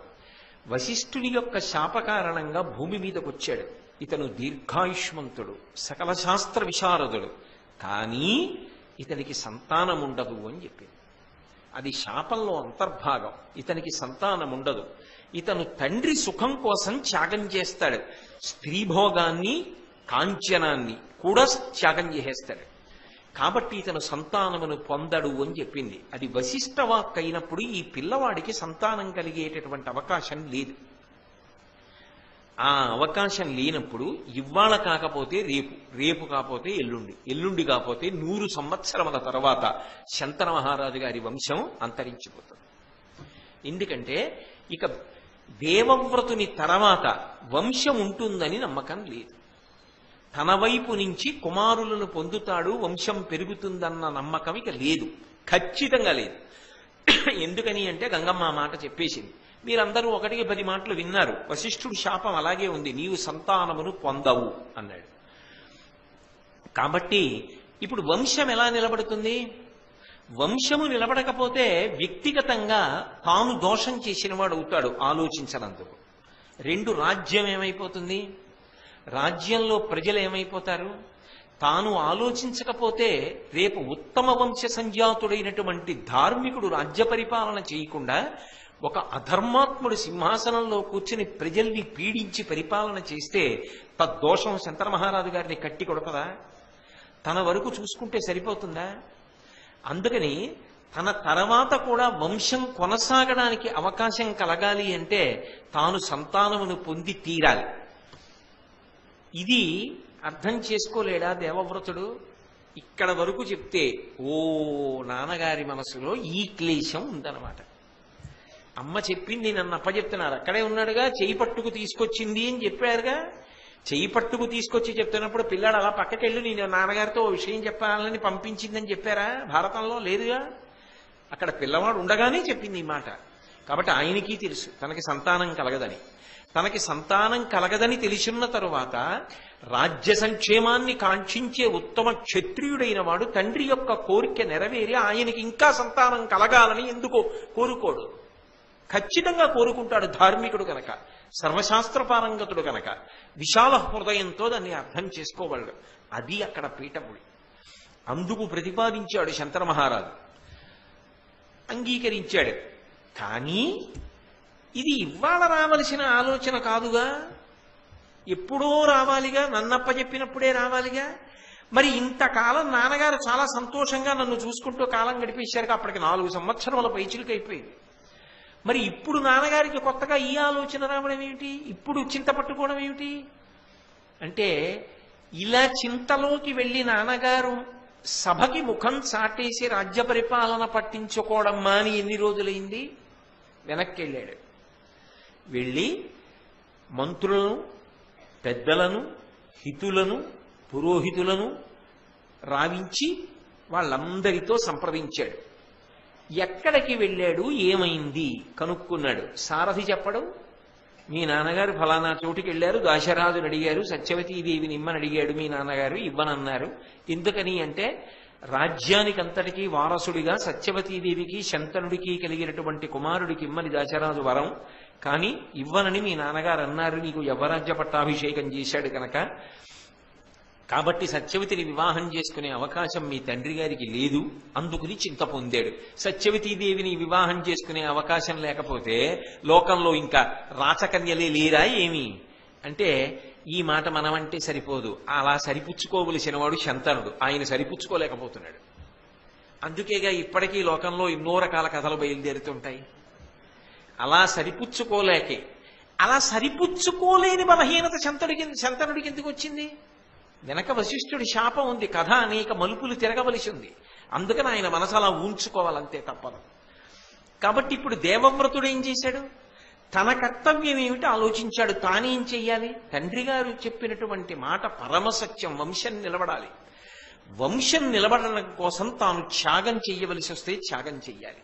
వశిష్ఠుని యొక్క శాప కారణంగా భూమి మీదకి వచ్చాడు. ఇతను దీర్ఘాయుష్మంతుడు, సకల శాస్త్ర విశారదుడు, కానీ ఇతనికి సంతానం ఉండదు అని చెప్పింది. అది శాపంలో అంతర్భాగం. ఇతనికి సంతానం ఉండదు. ఇతను తండ్రి సుఖం కోసం త్యాగం చేస్తాడు. స్త్రీభోగాన్ని, కాంచనాన్ని కూడా త్యాగం చేసేస్తాడు. కాబట్టి ఇతను సంతానమును పొందడు అని చెప్పింది. అది వశిష్ఠ వాక్ అయినప్పుడు ఈ పిల్లవాడికి సంతానం కలిగేటటువంటి అవకాశం లేదు. ఆ అవకాశం లేనప్పుడు ఇవాళ కాకపోతే రేపు, రేపు కాకపోతే ఎల్లుండి, ఎల్లుండి కాకపోతే 100 సంవత్సరముల తర్వాత శంతన మహారాజు గారి వంశం అంతరించిపోతుంది. ఎందుకంటే ఇక దేవవ్రతుని తర్వాత వంశం ఉంటుందని నమ్మకం లేదు. తన వైపు నుంచి కుమారులను పొందుతాడు, వంశం పెరుగుతుందన్న నమ్మకం ఇక లేదు, ఖచ్చితంగా లేదు. ఎందుకని అంటే గంగమ్మ మాట చెప్పేసింది. మీరందరూ 1కి 10 మాటలు విన్నారు. వశిష్ఠుడి శాపం అలాగే ఉంది, నీవు సంతానమును పొందవు అన్నాడు. కాబట్టి ఇప్పుడు వంశం ఎలా నిలబడుతుంది? వంశము నిలబడకపోతే వ్యక్తిగతంగా తాను దోషం చేసినవాడు అవుతాడు ఆలోచించనందుకు. 2 రాజ్యం ఏమైపోతుంది? రాజ్యంలో ప్రజలు ఏమైపోతారు? తాను ఆలోచించకపోతే రేపు ఉత్తమ వంశ సంజాతుడైనటువంటి ధార్మికుడు రాజ్య పరిపాలన చేయకుండా ఒక అధర్మాత్ముడు సింహాసనంలో కూర్చుని ప్రజల్ని పీడించి పరిపాలన చేస్తే తద్దోషం శంతన మహారాజు గారిని కట్టి కొడపదా? తన వరకు చూసుకుంటే సరిపోతుందా? అందుకని తన తర్వాత కూడా వంశం కొనసాగడానికి అవకాశం కలగాలి అంటే తాను సంతానమును పొంది తీరాలి. ఇది అర్థం చేసుకోలేడా దేవవ్రతుడు? ఇక్కడ వరకు చెప్తే ఓ నాన్నగారి మనసులో ఈ క్లేశం ఉందన్నమాట. అమ్మ చెప్పింది, నన్ను అప్పచెప్తున్నారు, అక్కడే ఉన్నాడుగా, చేయి పట్టుకు తీసుకొచ్చింది అని చెప్పారుగా. చేయి పట్టుకు తీసుకొచ్చి చెప్తున్నప్పుడు పిల్లాడు అలా పక్కకెళ్ళి నేను నాన్నగారితో ఓ విషయం చెప్పాలని పంపించిందని చెప్పారా? భారతంలో లేదుగా. అక్కడ పిల్లవాడు ఉండగానే చెప్పింది ఈ మాట. కాబట్టి ఆయనకి తెలుసు తనకి సంతానం కలగదని. తనకి సంతానం కలగదని తెలిసిన తరువాత రాజ్య సంక్షేమాన్ని కాంక్షించే ఉత్తమ క్షత్రియుడైన వాడు తండ్రి యొక్క కోరిక నెరవేరి ఆయనకి ఇంకా సంతానం కలగాలని ఎందుకో కోరుకోడు? ఖచ్చితంగా కోరుకుంటాడు. ధార్మికుడు కనుక, సర్వశాస్త్ర పారంగతుడు కనుక, విశాల హృదయంతో దాన్ని అర్థం చేసుకోగలడు. అది అక్కడ పీఠముడి. అందుకు ప్రతిపాదించాడు శంతన మహారాజు, అంగీకరించాడు. కానీ ఇది ఇవాళ రావలసిన ఆలోచన కాదుగా, ఎప్పుడో రావాలిగా, నన్నప్ప చెప్పినప్పుడే రావాలిగా. మరి ఇంతకాలం నాన్నగారు చాలా సంతోషంగా నన్ను చూసుకుంటూ కాలం గడిపేశారుగా, అప్పటికి 4 సంవత్సరముల పైచిలుకు అయిపోయింది. మరి ఇప్పుడు నాన్నగారికి కొత్తగా ఈ ఆలోచన రావడం ఏమిటి? ఇప్పుడు చింత పట్టుకోవడం ఏమిటి? అంటే ఇలా చింతలోకి వెళ్ళి నాన్నగారు సభకి ముఖం చాటేసి రాజ్య పరిపాలన పట్టించుకోవడం మాని ఎన్ని రోజులైంది? వెనక్కి వెళ్ళాడు. వెళ్ళి మంత్రులను, పెద్దలను, హితులను, పురోహితులను రావించి వాళ్ళందరితో సంప్రదించాడు. ఎక్కడికి వెళ్ళాడు, ఏమైంది కనుక్కున్నాడు. సారథి చెప్పడం, మీ నాన్నగారు ఫలానా చోటుకి వెళ్ళారు, దాశరాజుని అడిగారు, సత్యవతీదేవిని ఇమ్మని అడిగాడు, మీ నాన్నగారు ఇవ్వనన్నారు. ఎందుకని అంటే రాజ్యానికంతటికీ వారసుడిగా సత్యవతీదేవికి శంతనుడికి కలిగినటువంటి కుమారుడికి ఇమ్మని దాశరాజు వరం, కానీ ఇవ్వనని మీ నాన్నగారు అన్నారు, నీకు యవ్వరాజ్య పట్టాభిషేకం చేశాడు కనుక. కాబట్టి సత్యవతిని వివాహం చేసుకునే అవకాశం మీ తండ్రి గారికి లేదు, అందుకుని చింత పొందాడు. సత్యవతీదేవిని వివాహం చేసుకునే అవకాశం లేకపోతే లోకంలో ఇంకా రాచకన్యలే లేరా ఏమి అంటే ఈ మాట మనమంటే సరిపోదు. అలా సరిపుచ్చుకోవలసిన వాడు శంతనుడు, ఆయన సరిపుచ్చుకోలేకపోతున్నాడు. అందుకేగా ఇప్పటికీ లోకంలో ఎన్నో రకాల కథలు బయలుదేరుతుంటాయి. అలా సరిపుచ్చుకోలేకే, అలా సరిపుచ్చుకోలేని బలహీనత శంతనుడికి ఎందుకు వచ్చింది? వెనక వశిష్ఠుడి శాపం ఉంది, కథ అనేక మలుపులు తిరగవలసి ఉంది. అందుకని ఆయన మనసు అలా ఊంచుకోవాలంతే, తప్పదు. కాబట్టి ఇప్పుడు దేవవ్రతుడు ఏం చేశాడు? తన కర్తవ్యం ఏమిటి ఆలోచించాడు. తానేం చెయ్యాలి? తండ్రి గారు చెప్పినటువంటి మాట పరమసత్యం, వంశం నిలబడాలి. వంశం నిలబడడం కోసం తాను త్యాగం చెయ్యవలసి వస్తే త్యాగం చెయ్యాలి.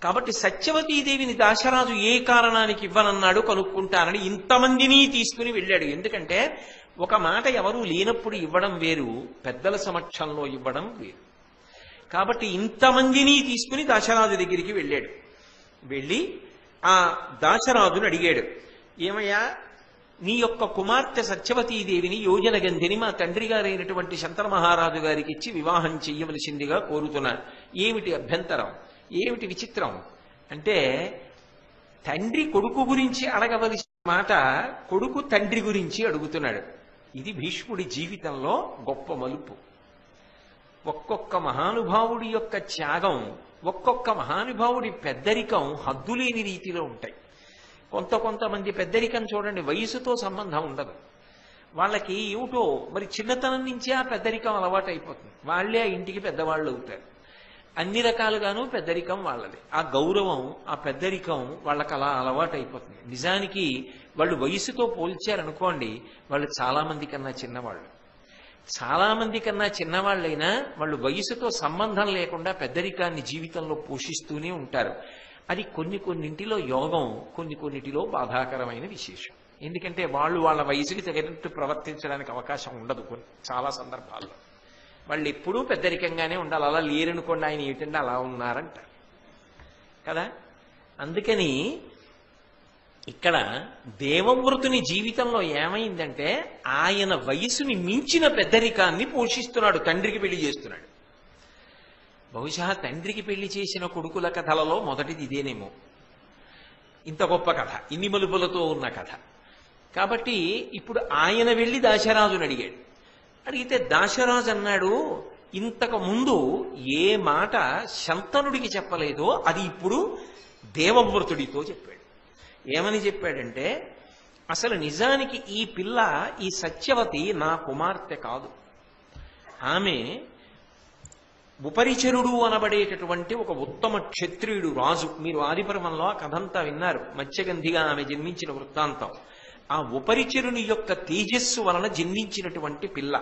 కాబట్టి సత్యవతీదేవిని దాశరాజు ఏ కారణానికి ఇవ్వనన్నాడు కనుక్కుంటానని ఇంతమందిని తీసుకుని వెళ్ళాడు. ఎందుకంటే ఒక మాట ఎవరూ లేనప్పుడు ఇవ్వడం వేరు, పెద్దల సమక్షంలో ఇవ్వడం వేరు. కాబట్టి ఇంతమందిని తీసుకుని దాశరాజు దగ్గరికి వెళ్ళాడు. వెళ్ళి ఆ దాశరాజును అడిగాడు, ఏమయ్యా, నీ యొక్క కుమార్తె సత్యవతీదేవిని యోజన గంధిని మా తండ్రి గారైనటువంటి శంతన మహారాజు గారికి ఇచ్చి వివాహం చెయ్యవలసిందిగా కోరుతున్నా. ఏమిటి అభ్యంతరం, ఏమిటి విచిత్రం అంటే, తండ్రి కొడుకు గురించి అడగవలసిన మాట కొడుకు తండ్రి గురించి అడుగుతున్నాడు. ఇది భీష్ముడి జీవితంలో గొప్ప మలుపు. ఒక్కొక్క మహానుభావుడి యొక్క త్యాగం, ఒక్కొక్క మహానుభావుడి పెద్దరికం హద్దులేని రీతిలో ఉంటాయి. కొంతమంది పెద్దరికం చూడండి, వయసుతో సంబంధం ఉండదు. వాళ్ళకి ఏమిటో మరి చిన్నతనం నుంచే ఆ పెద్దరికం అలవాటు అయిపోతుంది. వాళ్ళే ఆ ఇంటికి పెద్దవాళ్ళు అవుతారు. అన్ని రకాలుగాను పెద్దరికం వాళ్ళది. ఆ గౌరవం, ఆ పెద్దరికం వాళ్ళకి అలా అలవాటు అయిపోతుంది. నిజానికి వాళ్ళు వయసుతో పోల్చారనుకోండి, వాళ్ళు చాలా మంది కన్నా చిన్నవాళ్ళు. చాలా మంది కన్నా చిన్నవాళ్ళైనా వాళ్ళు వయసుతో సంబంధం లేకుండా పెద్దరికాన్ని జీవితంలో పోషిస్తూనే ఉంటారు. అది కొన్నింటిలో యోగం, కొన్నిటిలో బాధాకరమైన విశేషం. ఎందుకంటే వాళ్ళు వాళ్ళ వయసుకి తగినట్టు ప్రవర్తించడానికి అవకాశం ఉండదు. చాలా సందర్భాల్లో వాళ్ళు ఎప్పుడూ పెద్దరికంగానే ఉండాలి. అలా లేరనుకోండి, ఆయన ఏమిటంటే అలా ఉన్నారంట కదా. అందుకని ఇక్కడ దేవవ్రతుని జీవితంలో ఏమైందంటే, ఆయన వయసుని మించిన పెద్దరికాన్ని పోషిస్తున్నాడు, తండ్రికి పెళ్లి చేస్తున్నాడు. బహుశా తండ్రికి పెళ్లి చేసిన కొడుకుల కథలలో మొదటిది ఇదేనేమో. ఇంత గొప్ప కథ, ఇన్ని మలుపులతో ఉన్న కథ. కాబట్టి ఇప్పుడు ఆయన వెళ్ళి దాశరాజుని అడిగాడు. అడిగితే దాశరాజు అన్నాడు, ఇంతకు ముందు ఏ మాట శంతనుడికి చెప్పలేదో అది ఇప్పుడు దేవవ్రతుడితో చెప్పాడు. ఏమని చెప్పాడంటే, అసలు నిజానికి ఈ పిల్ల, ఈ సత్యవతి నా కుమార్తె కాదు. ఆమె ఉపరిచరుడు అనబడేటటువంటి ఒక ఉత్తమ క్షత్రియుడు రాజు. మీరు ఆదిపర్వంలో ఆ కథంతా విన్నారు, మత్స్యగంధిగా ఆమె జన్మించిన వృత్తాంతం. ఆ ఉపరిచరుని యొక్క తేజస్సు వలన జన్మించినటువంటి పిల్ల.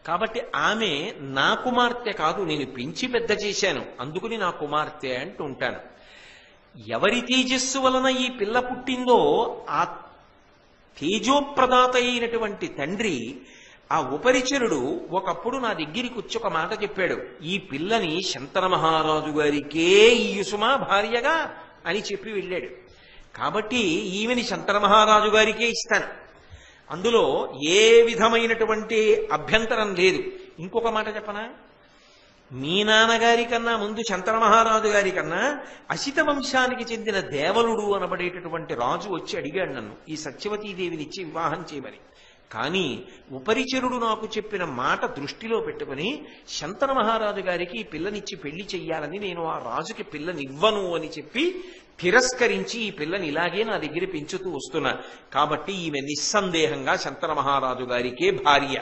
కాబట్టి ఆమె నా కుమార్తె కాదు, నేను పెంచి పెద్ద చేశాను, అందుకుని నా కుమార్తె అంటూ ఉంటాను. ఎవరి తేజస్సు వలన ఈ పిల్ల పుట్టిందో ఆ తేజోప్రదాత అయినటువంటి తండ్రి, ఆ ఉపరిచరుడు ఒకప్పుడు నా దగ్గరికి వచ్చి ఒక మాట చెప్పాడు, ఈ పిల్లని శంతన మహారాజు గారికే ఈయుసుమా భార్యగా అని చెప్పి వెళ్ళాడు. కాబట్టి ఈమెని శంతన మహారాజు గారికే ఇస్తాను, అందులో ఏ విధమైనటువంటి అభ్యంతరం లేదు. ఇంకొక మాట చెప్పనా, మీ నాన్నగారి కన్నా ముందు శంతన మహారాజు గారి కన్నా అసిత వంశానికి చెందిన దేవలుడు అనబడేటటువంటి రాజు వచ్చి అడిగాడు నన్ను ఈ సత్యవతీదేవిని ఇచ్చి వివాహం చేయమని. కానీ ఉపరిచరుడు నాకు చెప్పిన మాట దృష్టిలో పెట్టుకుని శంతన మహారాజు గారికి ఈ పిల్లనిచ్చి పెళ్లి చెయ్యాలని నేను ఆ రాజుకి పిల్లనివ్వను అని చెప్పి తిరస్కరించి ఈ పిల్లని ఇలాగే నా దగ్గర పెంచుతూ వస్తున్నా. కాబట్టి ఈమె నిస్సందేహంగా శంతన మహారాజు గారికే భార్య.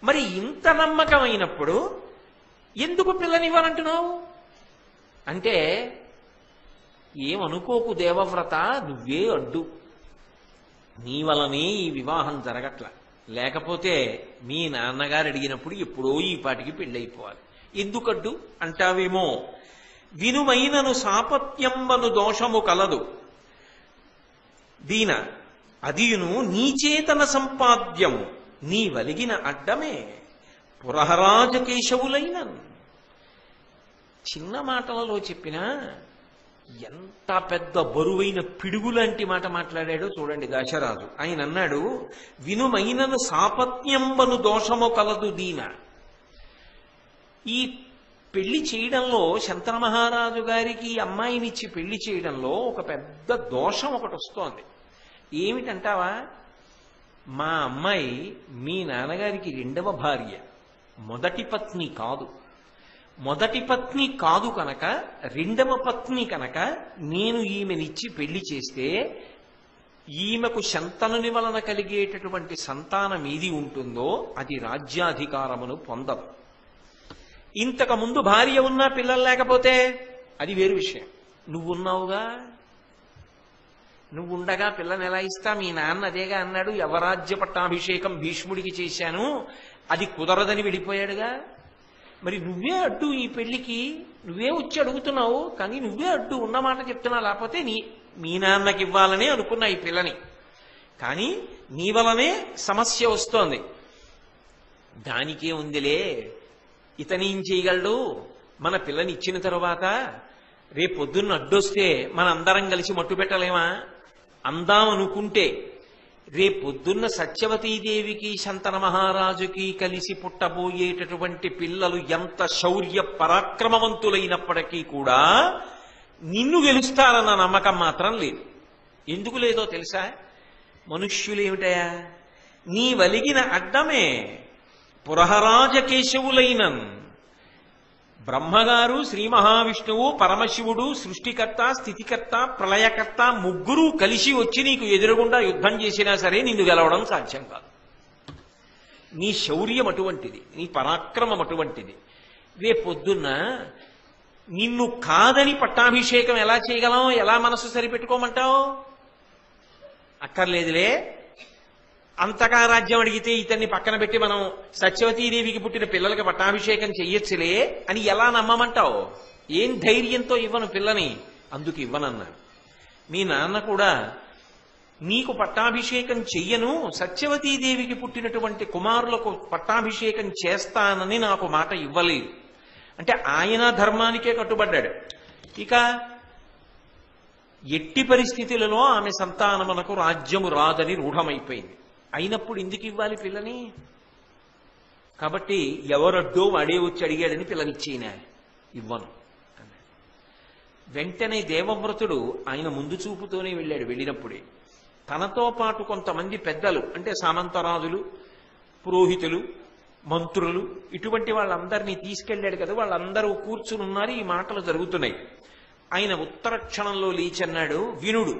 మరి ఇంత నమ్మకమైనప్పుడు ఎందుకు పిల్లనివ్వనంటున్నావు అంటే, ఏమనుకోకు దేవవ్రత, నువ్వే అడ్డు, నీ వలనే ఈ వివాహం జరగట్ల. లేకపోతే మీ నాన్నగారు అడిగినప్పుడు ఎప్పుడో ఈ పాటికి పెళ్ళైపోవాలి. ఎందుకడ్డు అంటావేమో, వినుమైనను సాపత్యంబను దోషము కలదు దీన అదియును నీచేతన సంపాద్యము నీ వలిగిన అడ్డమే పురహరాజ కేశవులైన. చిన్న మాటలలో చెప్పినా ఎంత పెద్ద బరువైన పిడుగు లాంటి మాట మాట్లాడాడో చూడండి దశరాజు. ఆయన అన్నాడు, వినుమైనను సాపత్యంబను దోషము కలదు దీన. ఈ పెళ్లి చేయడంలో, శంతన మహారాజు గారికి అమ్మాయినిచ్చి పెళ్లి చేయడంలో ఒక పెద్ద దోషం ఒకటి వస్తోంది. ఏమిటంటావా, మా అమ్మాయి మీ నాన్నగారికి రెండవ భార్య, మొదటి పత్ని కాదు. మొదటి పత్ని కాదు కనుక, రెండవ పత్ని కనుక నేను ఈమెనిచ్చి పెళ్లి చేస్తే ఈమెకు శంతనుని వలన కలిగేటటువంటి సంతానం ఏది ఉంటుందో అది రాజ్యాధికారమును పొందదు. ఇంతకు ముందు భార్య ఉన్నా పిల్లలు లేకపోతే అది వేరు విషయం. నువ్వున్నావుగా, నువ్వు ఉండగా పిల్లని ఎలా ఇస్తా? మీ నాన్న అదేగా అన్నాడు, యవరాజ్య పట్టాభిషేకం భీష్ముడికి చేశాను, అది కుదరదని వెళ్ళిపోయాడుగా. మరి నువ్వే అడ్డు ఈ పెళ్లికి, నువ్వే వచ్చి అడుగుతున్నావు, కానీ నువ్వే అడ్డు ఉన్నమాట చెప్తున్నా. లేకపోతే మీ నాన్నకి ఇవ్వాలని అనుకున్నా ఈ పిల్లని, కానీ నీ వలనే సమస్య వస్తోంది. దానికే ఉందిలే, ఇతనేం చేయగలడు? మన పిల్లని ఇచ్చిన తరువాత రేపు పొద్దున్న అడ్డొస్తే మనందరం కలిసి మట్టు పెట్టలేమా? అందామనుకుంటే రేపు పొద్దున్న సత్యవతీదేవికి శంతన మహారాజుకి కలిసి పుట్టబోయేటటువంటి పిల్లలు ఎంత శౌర్య పరాక్రమవంతులైనప్పటికీ కూడా నిన్ను గెలుస్తారన్న నమ్మకం మాత్రం లేదు. ఎందుకు లేదో తెలుసా? మనుష్యులేమిటయా, నీ వలిగిన అడ్డమే పురహరాజకేశవులైనన్ బ్రహ్మగారు, శ్రీ మహావిష్ణువు, పరమశివుడు, సృష్టికర్త, స్థితికర్త, ప్రళయకర్త ముగ్గురు కలిసి వచ్చి నీకు ఎదురుగుండా యుద్ధం చేసినా సరే నిన్ను గెలవడం సాధ్యం కాదు. నీ శౌర్యం అటువంటిది, నీ పరాక్రమం అటువంటిది. రేపొద్దున్న నిన్ను కాదని పట్టాభిషేకం ఎలా చేయగలం? ఎలా మనసు సరిపెట్టుకోమంటావు? అక్కర్లేదులే, అంతగా రాజ్యం అడిగితే ఇతన్ని పక్కన పెట్టి మనం సత్యవతీదేవికి పుట్టిన పిల్లలకి పట్టాభిషేకం చెయ్యొచ్చులే అని ఎలా నమ్మమంటావు? ఏం ధైర్యంతో ఇవ్వను పిల్లని? అందుకు ఇవ్వనన్నాడు. మీ నాన్న కూడా నీకు పట్టాభిషేకం చెయ్యను, సత్యవతీదేవికి పుట్టినటువంటి కుమారులకు పట్టాభిషేకం చేస్తానని నాకు మాట ఇవ్వలేదు. అంటే ఆయన ధర్మానికే కట్టుబడ్డాడు. ఇక ఎట్టి పరిస్థితులలో ఆమె సంతానమునకు రాజ్యము రాదని రూఢమైపోయింది. అయినప్పుడు ఎందుకు ఇవ్వాలి పిల్లని? కాబట్టి ఎవరడ్డో వాడే వచ్చి అడిగాడని పిల్లనిచ్చేయినా ఇవ్వను అన్నాడు. వెంటనే దేవవ్రతుడు ఆయన ముందు చూపుతోనే వెళ్ళాడు. వెళ్ళినప్పుడే తనతో పాటు కొంతమంది పెద్దలు, అంటే సామంతరాజులు, పురోహితులు, మంత్రులు, ఇటువంటి వాళ్ళందరినీ తీసుకెళ్లాడు కదా. వాళ్ళందరూ కూర్చుని ఉన్నారు, ఈ మాటలు జరుగుతున్నాయి. ఆయన ఉత్తర క్షణంలో లేచన్నాడు, వినుడు,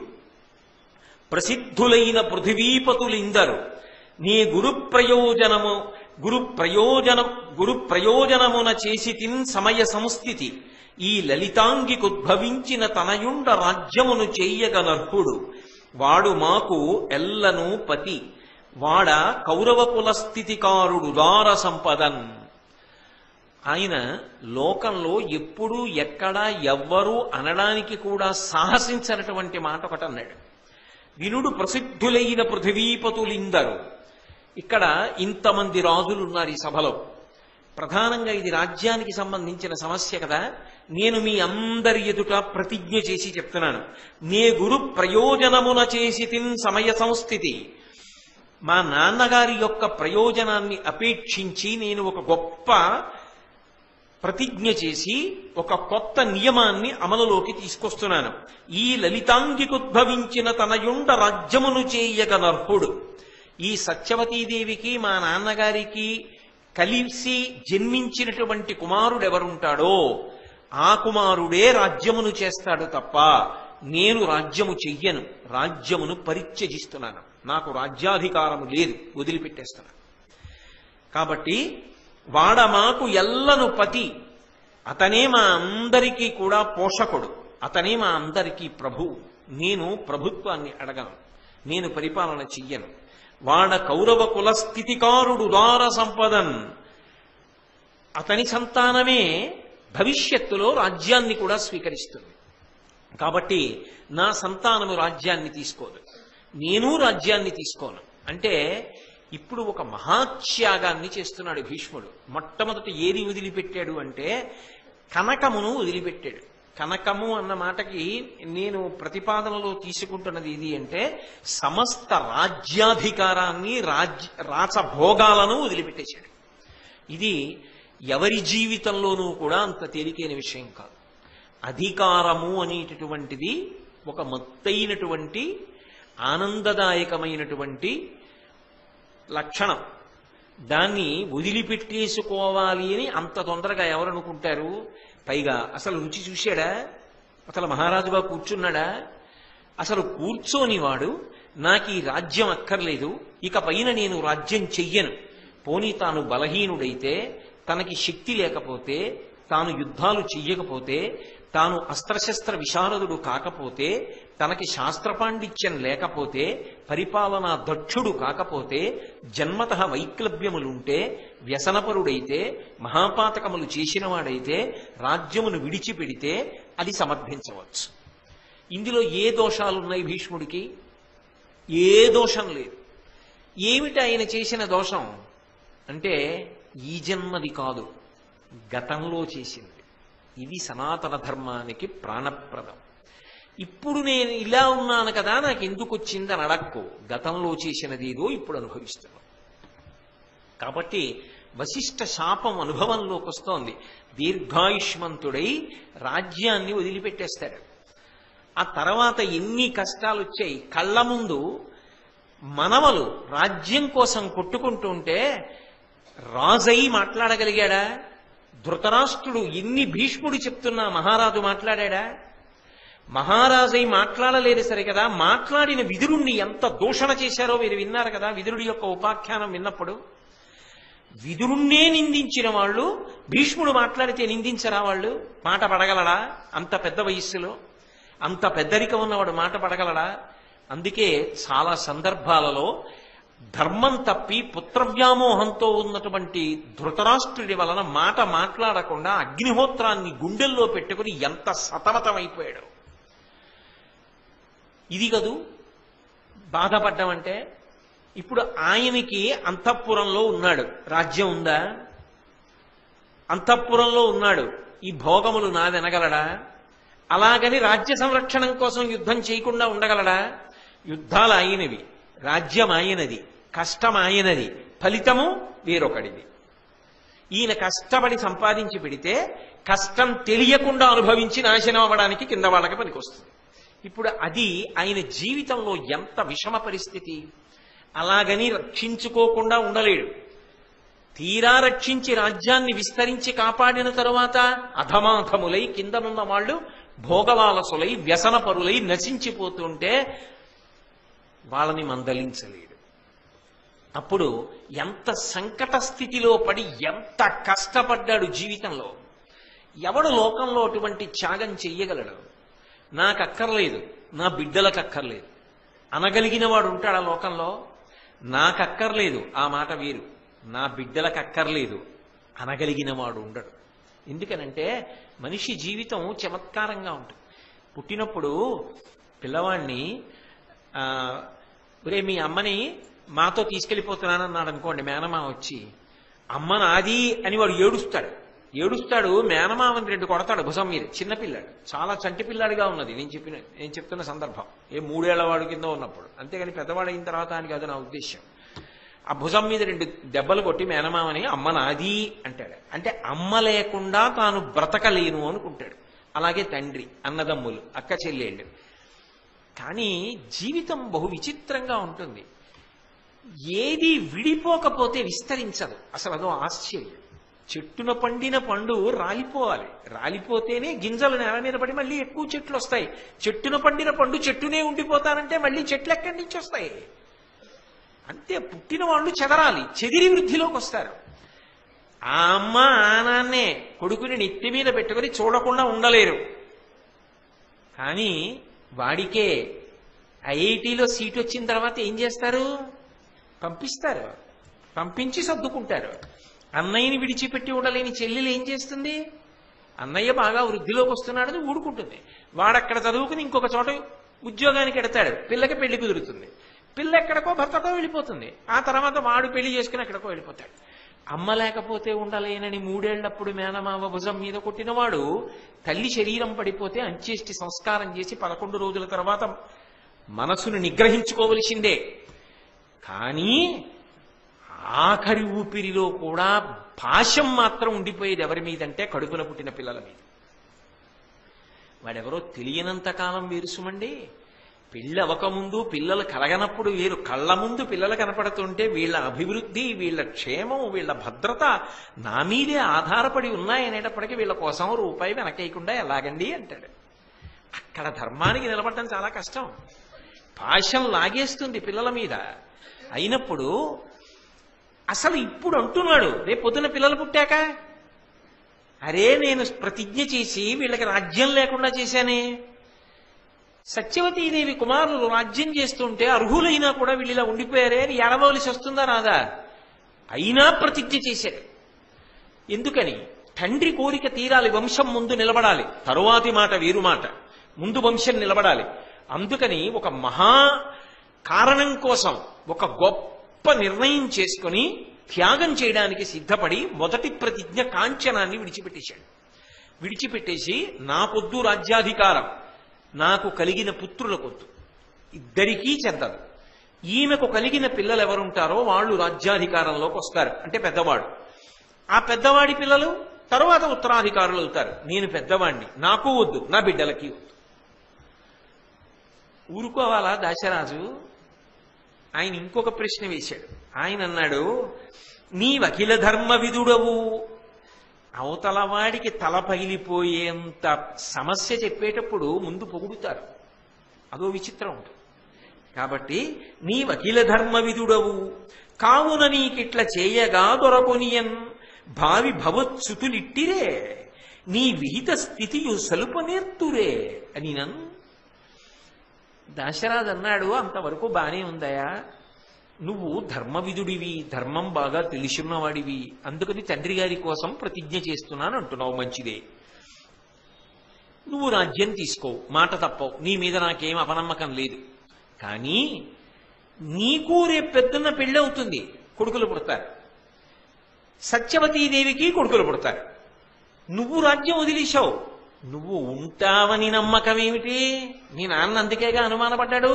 ప్రసిద్ధులైన పృథివీపతులిందరు నీ గురు ప్రయోజనమున చేసి తిన్ సమయ సంస్థితి ఈ లలితాంగికుద్భవించిన తనయుండ రాజ్యమును చెయ్యగనర్హుడు వాడు మాకు ఎల్లను పతి వాడ కౌరవ కులస్థితికారుడు దార సంపదన్. ఆయన లోకంలో ఎప్పుడూ ఎక్కడా ఎవ్వరూ అనడానికి కూడా సాహసించినటువంటి మాట ఒకటి అన్నాడు. వినుడు, ప్రసిద్ధులైన పృథివీపతులిందరు. ఇక్కడ ఇంతమంది రాజులు ఉన్నారు ఈ సభలో. ప్రధానంగా ఇది రాజ్యానికి సంబంధించిన సమస్య కదా. నేను మీ అందరి ఎదుట ప్రతిజ్ఞ చేసి చెప్తున్నాను, నే గురు ప్రయోజనమున చేసి తిన్ సమయ సంస్థితి. మా నాన్నగారి యొక్క ప్రయోజనాన్ని అపేక్షించి నేను ఒక గొప్ప ప్రతిజ్ఞ చేసి ఒక కొత్త నియమాన్ని అమలులోకి తీసుకొస్తున్నాను. ఈ లలితాంగికుద్భవించిన తనయుండ రాజ్యమును చేయగనర్హుడు. ఈ సత్యవతీదేవికి మా నాన్నగారికి కలిసి జన్మించినటువంటి కుమారుడు ఎవరుంటాడో ఆ కుమారుడే రాజ్యమును చేస్తాడు తప్ప నేను రాజ్యము చెయ్యను. రాజ్యమును పరిత్యజిస్తున్నాను, నాకు రాజ్యాధికారము లేదు, వదిలిపెట్టేస్తున్నాను. కాబట్టి వాడ మాకు ఎల్లను పతి, అతనే మా అందరికీ కూడా పోషకుడు, అతనే మా అందరికీ ప్రభువు. నేను ప్రభుత్వాన్ని అడగను, నేను పరిపాలన చెయ్యను. వాడ కౌరవ కులస్థితికారుడు దార సంపదన్. అతని సంతానమే భవిష్యత్తులో రాజ్యాన్ని కూడా స్వీకరిస్తుంది. కాబట్టి నా సంతానము రాజ్యాన్ని తీసుకోదు, నేను రాజ్యాన్ని తీసుకోను. అంటే ఇప్పుడు ఒక మహాత్యాగాన్ని చేస్తున్నాడు భీష్ముడు. మొట్టమొదటి ఏది వదిలిపెట్టాడు అంటే కనకమును వదిలిపెట్టాడు. కనకము అన్న మాటకి నేను ప్రతిపాదనలో తీసుకుంటున్నది ఇది అంటే సమస్త రాజ్యాధికారాన్ని, రాచభోగాలను వదిలిపెట్టేశాడు. ఇది ఎవరి జీవితంలోనూ కూడా అంత తేలికైన విషయం కాదు. అధికారము అనేటటువంటిది ఒక మత్తైనటువంటి ఆనందదాయకమైనటువంటి లక్షణం. దాన్ని వదిలిపెట్టేసుకోవాలి అని అంత తొందరగా ఎవరు అనుకుంటారు? పైగా అసలు రుచి చూశాడా? అసలు మహారాజుగా కూర్చున్నాడా? అసలు కూర్చోని వాడు నాకు ఈ రాజ్యం అక్కర్లేదు, ఇక పైన నేను రాజ్యం చెయ్యను. పోనీ తాను బలహీనుడైతే, తనకి శక్తి లేకపోతే, తాను యుద్ధాలు చెయ్యకపోతే, తాను అస్త్రశస్త్ర విశారదుడు కాకపోతే, తనకి శాస్త్ర పాండిత్యం లేకపోతే, పరిపాలనా దక్షుడు కాకపోతే, జన్మతః వైక్లభ్యములుంటే, వ్యసనపరుడైతే, మహాపాతకములు చేసినవాడైతే రాజ్యమును విడిచిపెడితే అది సమర్థించవచ్చు. ఇందులో ఏ దోషాలున్నాయి భీష్ముడికి? ఏ దోషం లేదు. ఏమిటి ఆయన చేసిన దోషం అంటే, ఈ జన్మది కాదు, గతంలో చేసింది. ఇది సనాతన ధర్మానికి ప్రాణప్రదం. ఇప్పుడు నేను ఇలా ఉన్నాను కదా, నాకు ఎందుకు వచ్చిందని అడక్కు. గతంలో చేసినది ఏదో ఇప్పుడు అనుభవిస్తున్నాం. కాబట్టి వశిష్ఠ శాపం అనుభవంలోకి వస్తోంది. దీర్ఘాయుష్మంతుడై రాజ్యాన్ని వదిలిపెట్టేస్తాడు. ఆ తర్వాత ఎన్ని కష్టాలు వచ్చాయి. కళ్ళ ముందు మనవలు రాజ్యం కోసం కొట్టుకుంటుంటే రాజై మాట్లాడగలిగాడా? ధృతరాష్ట్రుడు ఎన్ని భీష్ముడు చెప్తున్నా మహారాజు మాట్లాడా? మహారాజై మాట్లాడలేదు సరే కదా, మాట్లాడిన విదురుణ్ణి ఎంత దూషణ చేశారో మీరు విన్నారు కదా. విదురుడి యొక్క ఉపాఖ్యానం విన్నప్పుడు విదురుణ్ణే నిందించిన వాళ్ళు భీష్ముడు మాట్లాడితే నిందించరా? వాళ్ళు మాట పడగలడా? అంత పెద్ద వయస్సులో అంత పెద్దరికం ఉన్నవాడు మాట పడగలడా? అందుకే చాలా సందర్భాలలో ధర్మం తప్పి పుత్రవ్యామోహంతో ఉన్నటువంటి ధృతరాష్ట్రుడి వలన మాట మాట్లాడకుండా అగ్నిహోత్రాన్ని గుండెల్లో పెట్టుకుని ఎంత సతమతమైపోయాడు. ఇది కదూ బాధపడ్డామంటే. ఇప్పుడు ఆయనకి అంతఃపురంలో ఉన్నాడు, రాజ్యం ఉందా? అంతఃపురంలో ఉన్నాడు, ఈ భోగములు నాదనగలడా? అలాగని రాజ్య సంరక్షణం కోసం యుద్ధం చేయకుండా ఉండగలడా? యుద్ధాలు ఆయనవి, రాజ్యం ఆయనది, కష్టం ఆయనది, ఫలితము వేరొకడిది. ఈయన కష్టపడి సంపాదించి పెడితే కష్టం తెలియకుండా అనుభవించి నాశనం అవ్వడానికి కింద వాళ్ళకి పనికొస్తుంది. ఇప్పుడు అది ఆయన జీవితంలో ఎంత విషమ పరిస్థితి. అలాగని రక్షించుకోకుండా ఉండలేడు. తీరా రక్షించి రాజ్యాన్ని విస్తరించి కాపాడిన తరువాత అధమాధములై కిందనున్న వాళ్ళు భోగలాలసులై వ్యసనపరులై నశించిపోతుంటే వాళ్ళని మందలించలేడు. అప్పుడు ఎంత సంకట స్థితిలో పడి ఎంత కష్టపడ్డాడు జీవితంలో. ఎవడు లోకంలో అటువంటి త్యాగం చెయ్యగలడు? నాకు అక్కర్లేదు, నా బిడ్డలకు అక్కర్లేదు అనగలిగిన వాడు ఉంటాడా లోకంలో? నాకు అక్కర్లేదు ఆ మాట వేరు, నా బిడ్డలకు అక్కర్లేదు అనగలిగిన వాడు ఉండడు. ఎందుకనంటే మనిషి జీవితం చమత్కారంగా ఉంటుంది. పుట్టినప్పుడు పిల్లవాడిని ఒరే మీ అమ్మని మాతో తీసుకెళ్ళిపోతున్నానన్నాడు అనుకోండి, మేనమామ వచ్చి అమ్మ నాది అని వాడు ఏడుస్తాడు. మేనమామని 2 కొడతాడు భుజం మీద. చిన్నపిల్లాడు, చాలా చంటి పిల్లాడిగా ఉన్నది నేను చెప్తున్న సందర్భం. 3 ఏళ్ల వాడు కింద ఉన్నప్పుడు, అంతేగాని పెద్దవాడు అయిన తర్వాత అని కాదు నా ఉద్దేశం. ఆ భుజం మీద 2 దెబ్బలు కొట్టి మేనమామని అమ్మ నాది అంటాడు. అంటే అమ్మ లేకుండా తాను బ్రతకలేను అనుకుంటాడు. అలాగే తండ్రి, అన్నదమ్ములు, అక్క చెల్లెళ్ళు. కానీ జీవితం బహు విచిత్రంగా ఉంటుంది. ఏది విడిపోకపోతే విస్తరించదు. అసలు అదో ఆశ్చర్యం. చెట్టున పండిన పండు రాలిపోవాలి, రాలిపోతేనే గింజలు నేల మీద పడి మళ్ళీ ఎక్కువ చెట్లు వస్తాయి. చెట్టున పండిన పండు చెట్టునే ఉండిపోతానంటే మళ్ళీ చెట్లు ఎక్కడి నుంచి వస్తాయి? అంతే, పుట్టిన వాళ్ళు చెదరాలి, చెదిరి వృద్ధిలోకి వస్తారు. ఆ అమ్మ ఆ నాన్నే కొడుకుని నెత్తి మీద పెట్టుకుని చూడకుండా ఉండలేరు. కానీ వాడికే ఐఐటీలో సీట్ వచ్చిన తర్వాత ఏం చేస్తారు? పంపిస్తారు, పంపించి సర్దుకుంటారు. అన్నయ్యని విడిచిపెట్టి ఉండలేని చెల్లెలు ఏం చేస్తుంది? అన్నయ్య బాగా వృద్ధిలోకి వస్తున్నాడని ఊడుకుంటుంది. వాడక్కడ చదువుకుని ఇంకొక చోట ఉద్యోగానికి ఎడతాడు, పిల్లకి పెళ్లి కుదురుతుంది. పిల్ల ఎక్కడికో భర్తతో వెళ్ళిపోతుంది. ఆ తర్వాత వాడు పెళ్లి చేసుకుని ఎక్కడికో వెళ్ళిపోతాడు. అమ్మ లేకపోతే ఉండలేనని 3 ఏళ్లప్పుడు మేనమావ భుజం మీద కొట్టినవాడు తల్లి శరీరం పడిపోతే అంత్యేష్టి సంస్కారం చేసి 11 రోజుల తర్వాత మనసును నిగ్రహించుకోవలసిందే. కానీ ఆఖరి ఊపిరిలో కూడా పాశం మాత్రం ఉండిపోయేది ఎవరి మీదంటే కడుపున పుట్టిన పిల్లల మీద. వాడెవరో తెలియనంత కాలం వేరుసుమండి. పెళ్ళి అవ్వకముందు పిల్లలు కలగనప్పుడు వేరు, కళ్ళ ముందు పిల్లలు కనపడుతుంటే వీళ్ళ అభివృద్ధి, వీళ్ళ క్షేమం, వీళ్ళ భద్రత నా మీదే ఆధారపడి ఉన్నాయనేటప్పటికీ వీళ్ళ కోసం రూపాయి వెనకేయకుండా ఎలాగండి అంటాడు. అక్కడ ధర్మానికి నిలబడటం చాలా కష్టం. పాశం లాగేస్తుంది పిల్లల మీద. అయినప్పుడు అసలు ఇప్పుడు అంటున్నాడు, రేపు పొద్దున పిల్లలు పుట్టాక, అరే నేను ప్రతిజ్ఞ చేసి వీళ్ళకి రాజ్యం లేకుండా చేశానే, సత్యవతీదేవి కుమారులు రాజ్యం చేస్తుంటే అర్హులైనా కూడా వీళ్ళు ఇలా ఉండిపోయారే అని ఏడవలసి వస్తుందా రాదా? అయినా ప్రతిజ్ఞ చేశారు. ఎందుకని? తండ్రి కోరిక తీరాలి, వంశం ముందు నిలబడాలి, తరువాతి మాట వేరు మాట, ముందు వంశం నిలబడాలి. అందుకని ఒక మహా కారణం కోసం ఒక గొప్ప నిర్ణయం చేసుకుని త్యాగం చేయడానికి సిద్ధపడి మొదటి ప్రతిజ్ఞ కాంచనాన్ని విడిచిపెట్టేశాడు. విడిచిపెట్టేసి నా పొద్దు రాజ్యాధికారం, నాకు కలిగిన పుత్రులకొద్దు, ఇద్దరికీ చెందదు. ఈమెకు కలిగిన పిల్లలు ఎవరుంటారో వాళ్ళు రాజ్యాధికారంలోకి వస్తారు, అంటే పెద్దవాడు. ఆ పెద్దవాడి పిల్లలు తరువాత ఉత్తరాధికారులు అవుతారు. నేను పెద్దవాడిని, నాకు వద్దు, నా బిడ్డలకి వద్దు. ఊరుకోవాలా దాశరాజు? ఆయన ఇంకొక ప్రశ్న వేశాడు. ఆయన అన్నాడు, నీ వకీల ధర్మ విధుడవు. అవతల వాడికి తల పగిలిపోయేంత సమస్య చెప్పేటప్పుడు ముందు పొగుడుతారు, అదో విచిత్రం ఉంటుంది. కాబట్టి నీ వకీల ధర్మ విధుడవు కావున నీకిట్ల చేయగా దొరకొనియన్ భావి భవత్సుతులిట్టిరే నీ విహిత స్థితియు సలుపనేర్తురే అని నన్ను. దాశరాజు అన్నాడు, అంతవరకు బానే ఉందయా, నువ్వు ధర్మవిధుడివి, ధర్మం బాగా తెలిసిన్నవాడివి, అందుకని తండ్రి గారి కోసం ప్రతిజ్ఞ చేస్తున్నాను అంటున్నావు, మంచిదే. నువ్వు రాజ్యం తీసుకో, మాట తప్పవు, నీ మీద నాకేం అపనమ్మకం లేదు. కానీ నీకు రేపు పెద్దన్న పెళ్ళి అవుతుంది, కొడుకులు పుడతారు, సత్యవతీదేవికి కొడుకులు పుడతారు. నువ్వు రాజ్యం వదిలేశావు, నువ్వు ఉంటావని నమ్మకం ఏమిటి? నీ నాన్న అందుకేగా అనుమానపడ్డాడు.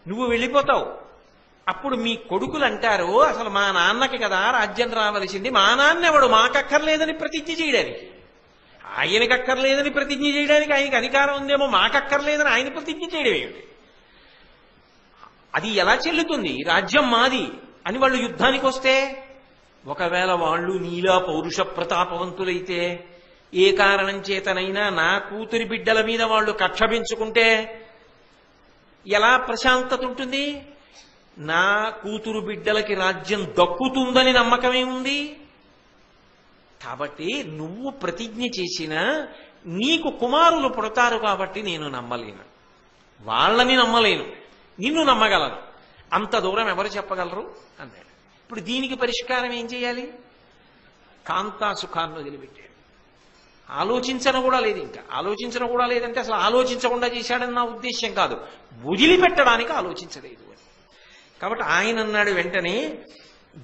నువ్వు వెళ్ళిపోతావు, అప్పుడు మీ కొడుకులు అంటారు, అసలు మా నాన్నకి కదా రాజ్యం రావలసింది, మా నాన్న ఎవడు మాకక్కర్లేదని ప్రతిజ్ఞ చేయడానికి, ఆయనకి అక్కర్లేదని ప్రతిజ్ఞ చేయడానికి ఆయనకి అధికారం ఉందేమో, మాకక్కర్లేదని ఆయన ప్రతిజ్ఞ చేయడం ఏమిటి? అది ఎలా చెల్లుతుంది? రాజ్యం మాది అని వాళ్ళు యుద్ధానికి వస్తే, ఒకవేళ వాళ్ళు నీలా పౌరుష ప్రతాపవంతులైతే, ఏ కారణం చేతనైనా నా కూతురి బిడ్డల మీద వాళ్ళు కక్ష పెంచుకుంటే ఎలా ప్రశాంతత ఉంటుంది? నా కూతురు బిడ్డలకి రాజ్యం దక్కుతుందని నమ్మకమేముంది? కాబట్టి నువ్వు ప్రతిజ్ఞ చేసినా నీకు కుమారులు పుడతారు కాబట్టి నేను నమ్మలేను, వాళ్ళని నమ్మలేను, నిన్ను నమ్మగలను. అంత దూరం ఎవరు చెప్పగలరు అన్నాడు. ఇప్పుడు దీనికి పరిష్కారం ఏం చేయాలి? కాంతా సుఖాన్ని వదిలిపెట్టాడు. ఆలోచించడం కూడా లేదు. ఇంకా ఆలోచించడం కూడా లేదంటే అసలు ఆలోచించకుండా చేశాడని నా ఉద్దేశ్యం కాదు, వదిలిపెట్టడానికి ఆలోచించలేదు అని. కాబట్టి ఆయన అన్నాడు వెంటనే,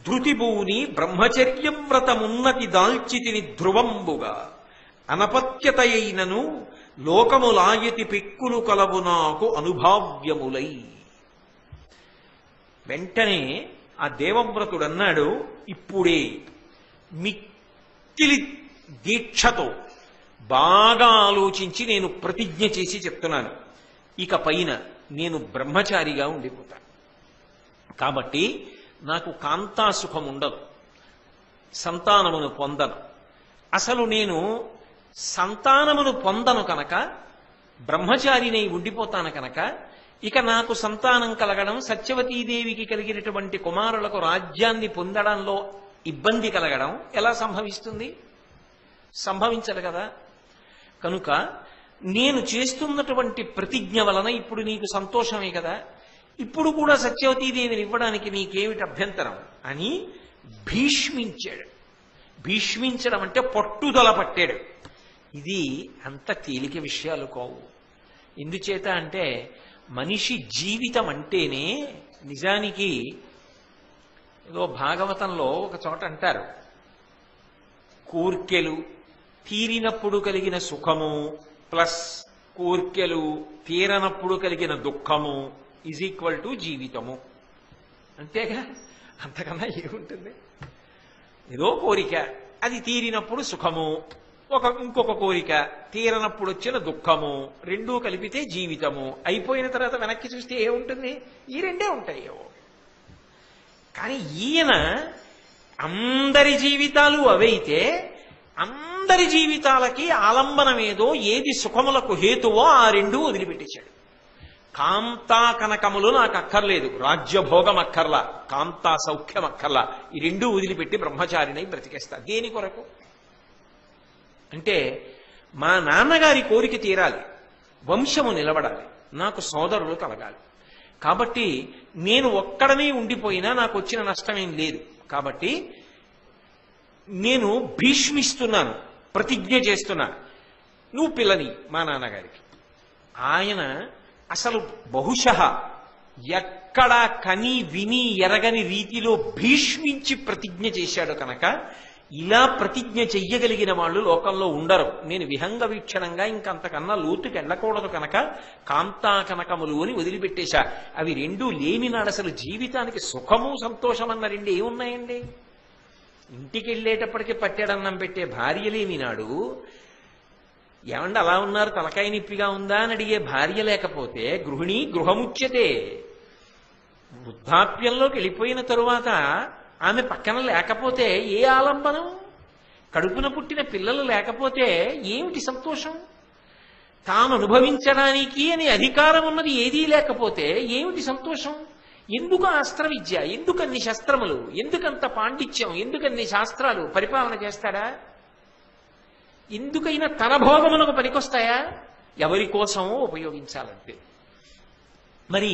ధృతిభూని బ్రహ్మచర్యం వ్రతమున్నతి దాల్చితిని ధ్రువంబుగా అనపత్యతయైనను లోకములాయతి పెక్కులు కలవు నాకు అనుభావ్యములై. వెంటనే ఆ దేవవ్రతుడు అన్నాడు, ఇప్పుడే మిక్కిలి దీక్షతో బాగా ఆలోచించి నేను ప్రతిజ్ఞ చేసి చెప్తున్నాను, ఇక పైన నేను బ్రహ్మచారిగా ఉండిపోతాను. కాబట్టి నాకు కాంతాసుఖం ఉండదు, సంతానమును పొందను. అసలు నేను సంతానమును పొందను కనుక, బ్రహ్మచారినై ఉండిపోతాను కనుక, ఇక నాకు సంతానం కలగడం, సత్యవతీదేవికి కలిగినటువంటి కుమారులకు రాజ్యాన్ని పొందడంలో ఇబ్బంది కలగడం ఎలా సంభవిస్తుంది? సంభవించదు కదా. కనుక నేను చేస్తున్నటువంటి ప్రతిజ్ఞ వలన ఇప్పుడు నీకు సంతోషమే కదా, ఇప్పుడు కూడా సత్యవతీదేవిని ఇవ్వడానికి నీకేమిటి అభ్యంతరం అని భీష్మించాడు. భీష్మించడం అంటే పట్టుదల పట్టాడు. ఇది అంత తేలిక విషయాలు కావు. ఎందుచేత అంటే మనిషి జీవితం అంటేనే, నిజానికి ఏదో భాగవతంలో ఒక చోట అంటారు, కోర్కెలు తీరినప్పుడు కలిగిన సుఖము ప్లస్ కోర్కెలు తీరనప్పుడు కలిగిన దుఃఖము ఈజ్ ఈక్వల్ టు జీవితము. అంతేగా, అంతకన్నా ఏముంటుంది? ఏదో కోరిక, అది తీరినప్పుడు సుఖము, ఇంకొక కోరిక తీరనప్పుడు వచ్చిన దుఃఖము, రెండూ కలిపితే జీవితము. అయిపోయిన తర్వాత వెనక్కి చూస్తే ఏముంటుంది? ఈ రెండే ఉంటాయి. కానీ ఈయన అందరి జీవితాలు అవైతే అందరి జీవితాలకి ఆలంబనమేదో, ఏది సుఖములకు హేతువో ఆ రెండూ వదిలిపెట్టేశాడు. కాంతా కనకములు నాకు అక్కర్లేదు, రాజ్యభోగం అక్కర్లా, కాంతా సౌఖ్యం అక్కర్లా, ఈ రెండూ వదిలిపెట్టి బ్రహ్మచారినై బ్రతికేస్తా. దేని కొరకు అంటే మా నాన్నగారి కోరిక తీరాలి, వంశము నిలబడాలి, నాకు సోదరులు కలగాలి. కాబట్టి నేను ఒక్కడనే ఉండిపోయినా నాకు వచ్చిన నష్టమేం లేదు. కాబట్టి నేను భీష్మిస్తున్నాను, ప్రతిజ్ఞ చేస్తున్నా, నువ్వు పిల్లని మా నాన్నగారికి. ఆయన అసలు బహుశః ఎక్కడా కని విని ఎరగని రీతిలో భీష్మించి ప్రతిజ్ఞ చేశాడు కనుక ఇలా ప్రతిజ్ఞ చెయ్యగలిగిన వాళ్ళు లోకంలో ఉండరు. నేను విహంగ వీక్షణంగా ఇంకంతకన్నా లోతుకి వెళ్ళకూడదు కనుక కాంతా కనకములు అని వదిలిపెట్టేశా. అవి రెండూ లేనినాడు అసలు జీవితానికి సుఖము సంతోషం అన్న రెండు ఏమున్నాయండి? ఇంటికి వెళ్ళేటప్పటికి పట్టెడన్నం పెట్టే భార్య లేనినాడు, ఏమంటే అలా ఉన్నారు తలకాయ నిప్పిగా ఉందా అని అడిగే భార్య లేకపోతే గృహిణి గృహముచ్యతే. వృద్ధాప్యంలోకి వెళ్ళిపోయిన తరువాత ఆమె పక్కన లేకపోతే ఏ ఆలంబనం? కడుపున పుట్టిన పిల్లలు లేకపోతే ఏమిటి సంతోషం? తాను అనుభవించడానికి అని అధికారం ఉన్నది ఏదీ లేకపోతే ఏమిటి సంతోషం? ఎందుకు అస్త్ర విద్య, ఎందుకన్ని శస్త్రములు, ఎందుకంత పాండిత్యం, ఎందుకన్ని శాస్త్రాలు? పరిపాలన చేస్తాడా? ఎందుకైనా తన భోగమునకు పనికొస్తాయా? ఎవరి కోసమో ఉపయోగించాలంటే. మరి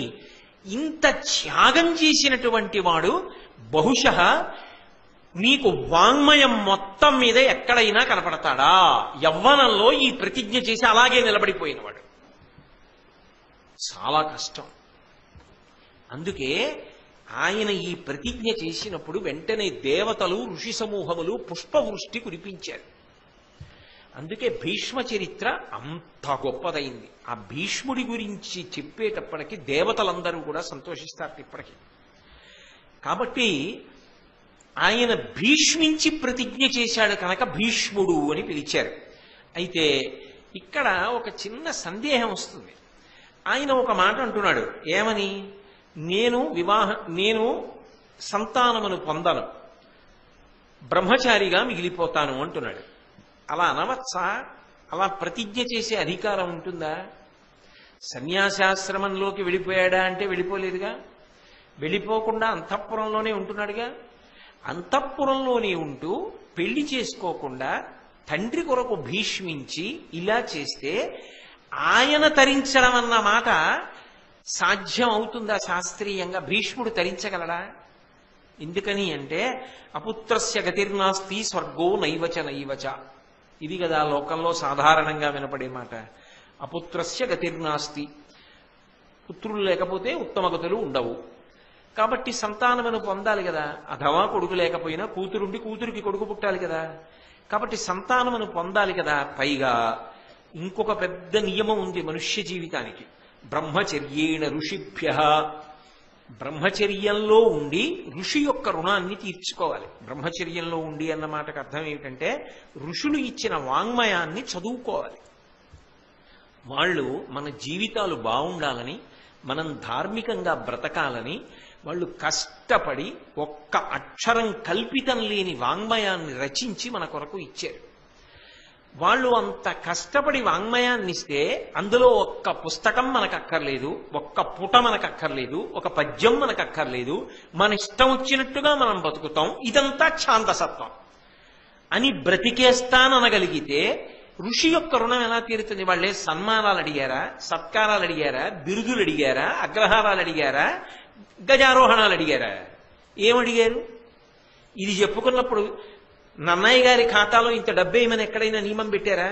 ఇంత త్యాగం చేసినటువంటి వాడు బహుశః నీకు వాంగ్మయం మొత్తం మీద ఎక్కడైనా కనపడతాడా? యవ్వనంలో ఈ ప్రతిజ్ఞ చేసి అలాగే నిలబడిపోయినవాడు చాలా కష్టం. అందుకే ఆయన ఈ ప్రతిజ్ఞ చేసినప్పుడు వెంటనే దేవతలు ఋషి సమూహములు పుష్పవృష్టి కురిపించారు. అందుకే భీష్మ చరిత్ర అంత గొప్పదైంది. ఆ భీష్ముడి గురించి చెప్పేటప్పటికి దేవతలందరూ కూడా సంతోషిస్తారు ఇప్పటికీ. కాబట్టి ఆయన భీష్మించి ప్రతిజ్ఞ చేశాడు కనుక భీష్ముడు అని పిలిచారు. అయితే ఇక్కడ ఒక చిన్న సందేహం వస్తుంది. ఆయన ఒక మాట అంటున్నాడు, ఏమని? నేను సంతానమును పొందను, బ్రహ్మచారిగా మిగిలిపోతాను అంటున్నాడు. అలా అనవచ్చా? అలా ప్రతిజ్ఞ చేసే అధికారం ఉంటుందా? సన్యాసాశ్రమంలోకి వెళ్ళిపోయాడా అంటే వెళ్ళిపోలేదుగా. వెళ్ళిపోకుండా అంతఃపురంలోనే ఉంటున్నాడుగా. అంతఃపురంలోనే ఉంటూ పెళ్లి చేసుకోకుండా తండ్రి కొరకు భీష్మించి ఇలా చేస్తే ఆయన తరించడం అన్న మాట సాధ్యం అవుతుందా శాస్త్రీయంగా? భీష్ముడు తరించగలడా? ఎందుకని అంటే అపుత్రస్య గతిర్నాస్తి స్వర్గో నైవచ నైవచ. ఇది కదా లోకంలో సాధారణంగా వినపడే మాట. అపుత్రస్య గతిర్నాస్తి, పుత్రులు లేకపోతే ఉత్తమ గతులు ఉండవు. కాబట్టి సంతానమును పొందాలి కదా. అథవా కొడుకు లేకపోయినా కూతురుండి కూతురికి కొడుకు పుట్టాలి కదా. కాబట్టి సంతానమును పొందాలి కదా. పైగా ఇంకొక పెద్ద నియమం ఉంది మనుష్య జీవితానికి. బ్రహ్మచర్యేణ ఋషిభ్యః. బ్రహ్మచర్యంలో ఉండి ఋషి యొక్క రుణాన్ని తీర్చుకోవాలి. బ్రహ్మచర్యంలో ఉండి అన్న మాటకు అర్థం ఏమిటంటే ఋషులు ఇచ్చిన వాంగ్మయాన్ని చదువుకోవాలి. వాళ్ళు మన జీవితాలు బాగుండాలని, మనం ధార్మికంగా బ్రతకాలని వాళ్ళు కష్టపడి ఒక్క అక్షరం కల్పితం లేని వాంగ్మయాన్ని రచించి మన కొరకు ఇచ్చారు. వాళ్ళు అంత కష్టపడి వాంగ్మయాన్ని ఇస్తే అందులో ఒక్క పుస్తకం మనకు అక్కర్లేదు, ఒక్క పుట మనకు అక్కర్లేదు, ఒక పద్యం మనకు అక్కర్లేదు. మన ఇష్టం వచ్చినట్టుగా మనం బతుకుతాం. ఇదంతా ఛాందసత్వం అని బ్రతికేస్తాననగలిగితే ఋషి యొక్క రుణం ఎలా తీరుతుంది? వాళ్ళే సన్మానాలు అడిగారా, సత్కారాలు అడిగారా, బిరుదులు అడిగారా, అగ్రహారాలు అడిగారా, గజారోహణాలు అడిగారా? ఏమడిగారు? ఇది చెప్పుకున్నప్పుడు నన్నయ్య గారి ఖాతాలో ఇంత డబ్బేయమని ఎక్కడైనా నియమం పెట్టారా?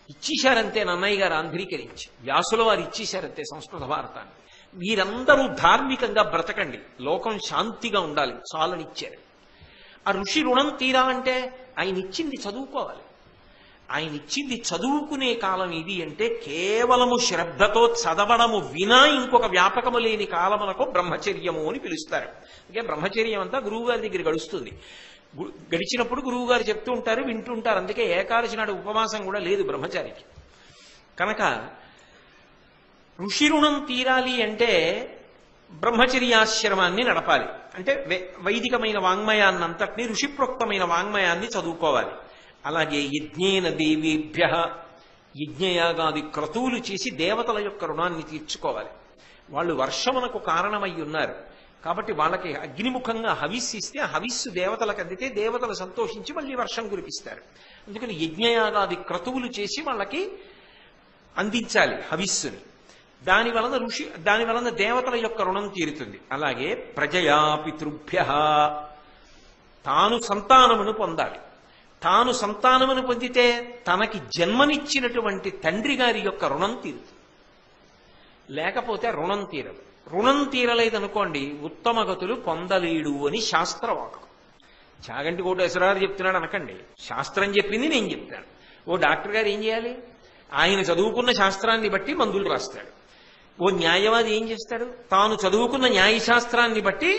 ఇచ్చేశారంతే. నన్నయ్య గారు ఆంధ్రీకరించి, వ్యాసుల వారు ఇచ్చేశారంతే సంస్కృత భారతాన్ని. మీరందరూ ధార్మికంగా బ్రతకండి, లోకం శాంతిగా ఉండాలి చాలని ఇచ్చారు. ఆ ఋషి రుణం తీరాలంటే ఆయన ఇచ్చింది చదువుకోవాలి. ఆయన ఇచ్చింది చదువుకునే కాలం ఇది అంటే కేవలము శ్రద్ధతో చదవడము వినా ఇంకొక వ్యాపకము లేని కాలమునకు బ్రహ్మచర్యము అని పిలుస్తారు. అంటే బ్రహ్మచర్యం అంతా గురువుగారి దగ్గర గడుస్తుంది. గడిచినప్పుడు గురువు గారు చెప్తూ ఉంటారు, వింటూ ఉంటారు. అందుకే ఏకాదశి నాడు ఉపవాసం కూడా లేదు బ్రహ్మచారికి. కనుక ఋషి రుణం తీరాలి అంటే బ్రహ్మచర్యాశ్రమాన్ని నడపాలి. అంటే వైదికమైన వాంగ్మయాన్నంతటినీ, ఋషిప్రోక్తమైన వాంగ్మయాన్ని చదువుకోవాలి. అలాగే యజ్ఞేన దేవేభ్య, యజ్ఞయాగాది క్రతువులు చేసి దేవతల యొక్క రుణాన్ని తీర్చుకోవాలి. వాళ్ళు వర్షమునకు కారణమై ఉన్నారు కాబట్టి వాళ్ళకి అగ్నిముఖంగా హవిస్సు ఇస్తే ఆ హవిస్సు దేవతలకు అందితే దేవతలు సంతోషించి మళ్ళీ వర్షం కురిపిస్తారు. అందుకని యజ్ఞయాగాది క్రతువులు చేసి వాళ్ళకి అందించాలి హవిస్సుని. దాని వలన దేవతల యొక్క రుణం తీరుతుంది. అలాగే ప్రజయా పితృభ్య తాను సంతానమును పొందాలి. తాను సంతానమును పొందితే తనకి జన్మనిచ్చినటువంటి తండ్రి గారి యొక్క రుణం తీరుతుంది. లేకపోతే రుణం తీరదు. రుణం తీరలేదనుకోండి ఉత్తమ గతులు పొందలేడు అని శాస్త్రవాకం. చాగంటి కోటేశ్వరరావు చెప్తున్నాడు అనకండి, శాస్త్రం చెప్పింది నేను చెప్తాను. ఓ డాక్టర్ గారు ఏం చేయాలి? ఆయన చదువుకున్న శాస్త్రాన్ని బట్టి మందులు రాస్తాడు. ఓ న్యాయవాది ఏం చేస్తాడు? తాను చదువుకున్న న్యాయశాస్త్రాన్ని బట్టి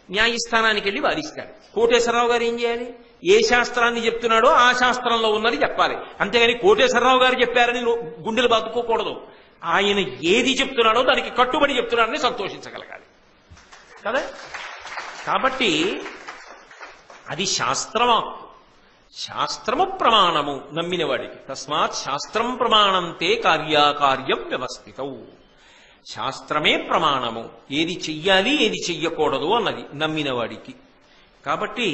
న్యాయస్థానానికి వెళ్ళి వాదిస్తాడు. కోటేశ్వరరావు గారు ఏం చేయాలి? ఏ శాస్త్రాన్ని చెప్తున్నాడో ఆ శాస్త్రంలో ఉన్నది చెప్పాలి. అంతేగాని కోటేశ్వరరావు గారు చెప్పారని గుండెలు బాదుకోకూడదు. ఆయన ఏది చెప్తున్నాడో దానికి కట్టుబడి చెప్తున్నాడని సంతోషించగలగాలి కదా. కాబట్టి అది శాస్త్రవాక్కు. శాస్త్రము ప్రమాణము నమ్మిన వాడికి. తస్మాత్ శాస్త్రం ప్రమాణంతే కార్యాకార్యం వ్యవస్థితం. శాస్త్రమే ప్రమాణము, ఏది చెయ్యాలి ఏది చెయ్యకూడదు అన్నది నమ్మిన వాడికి. కాబట్టి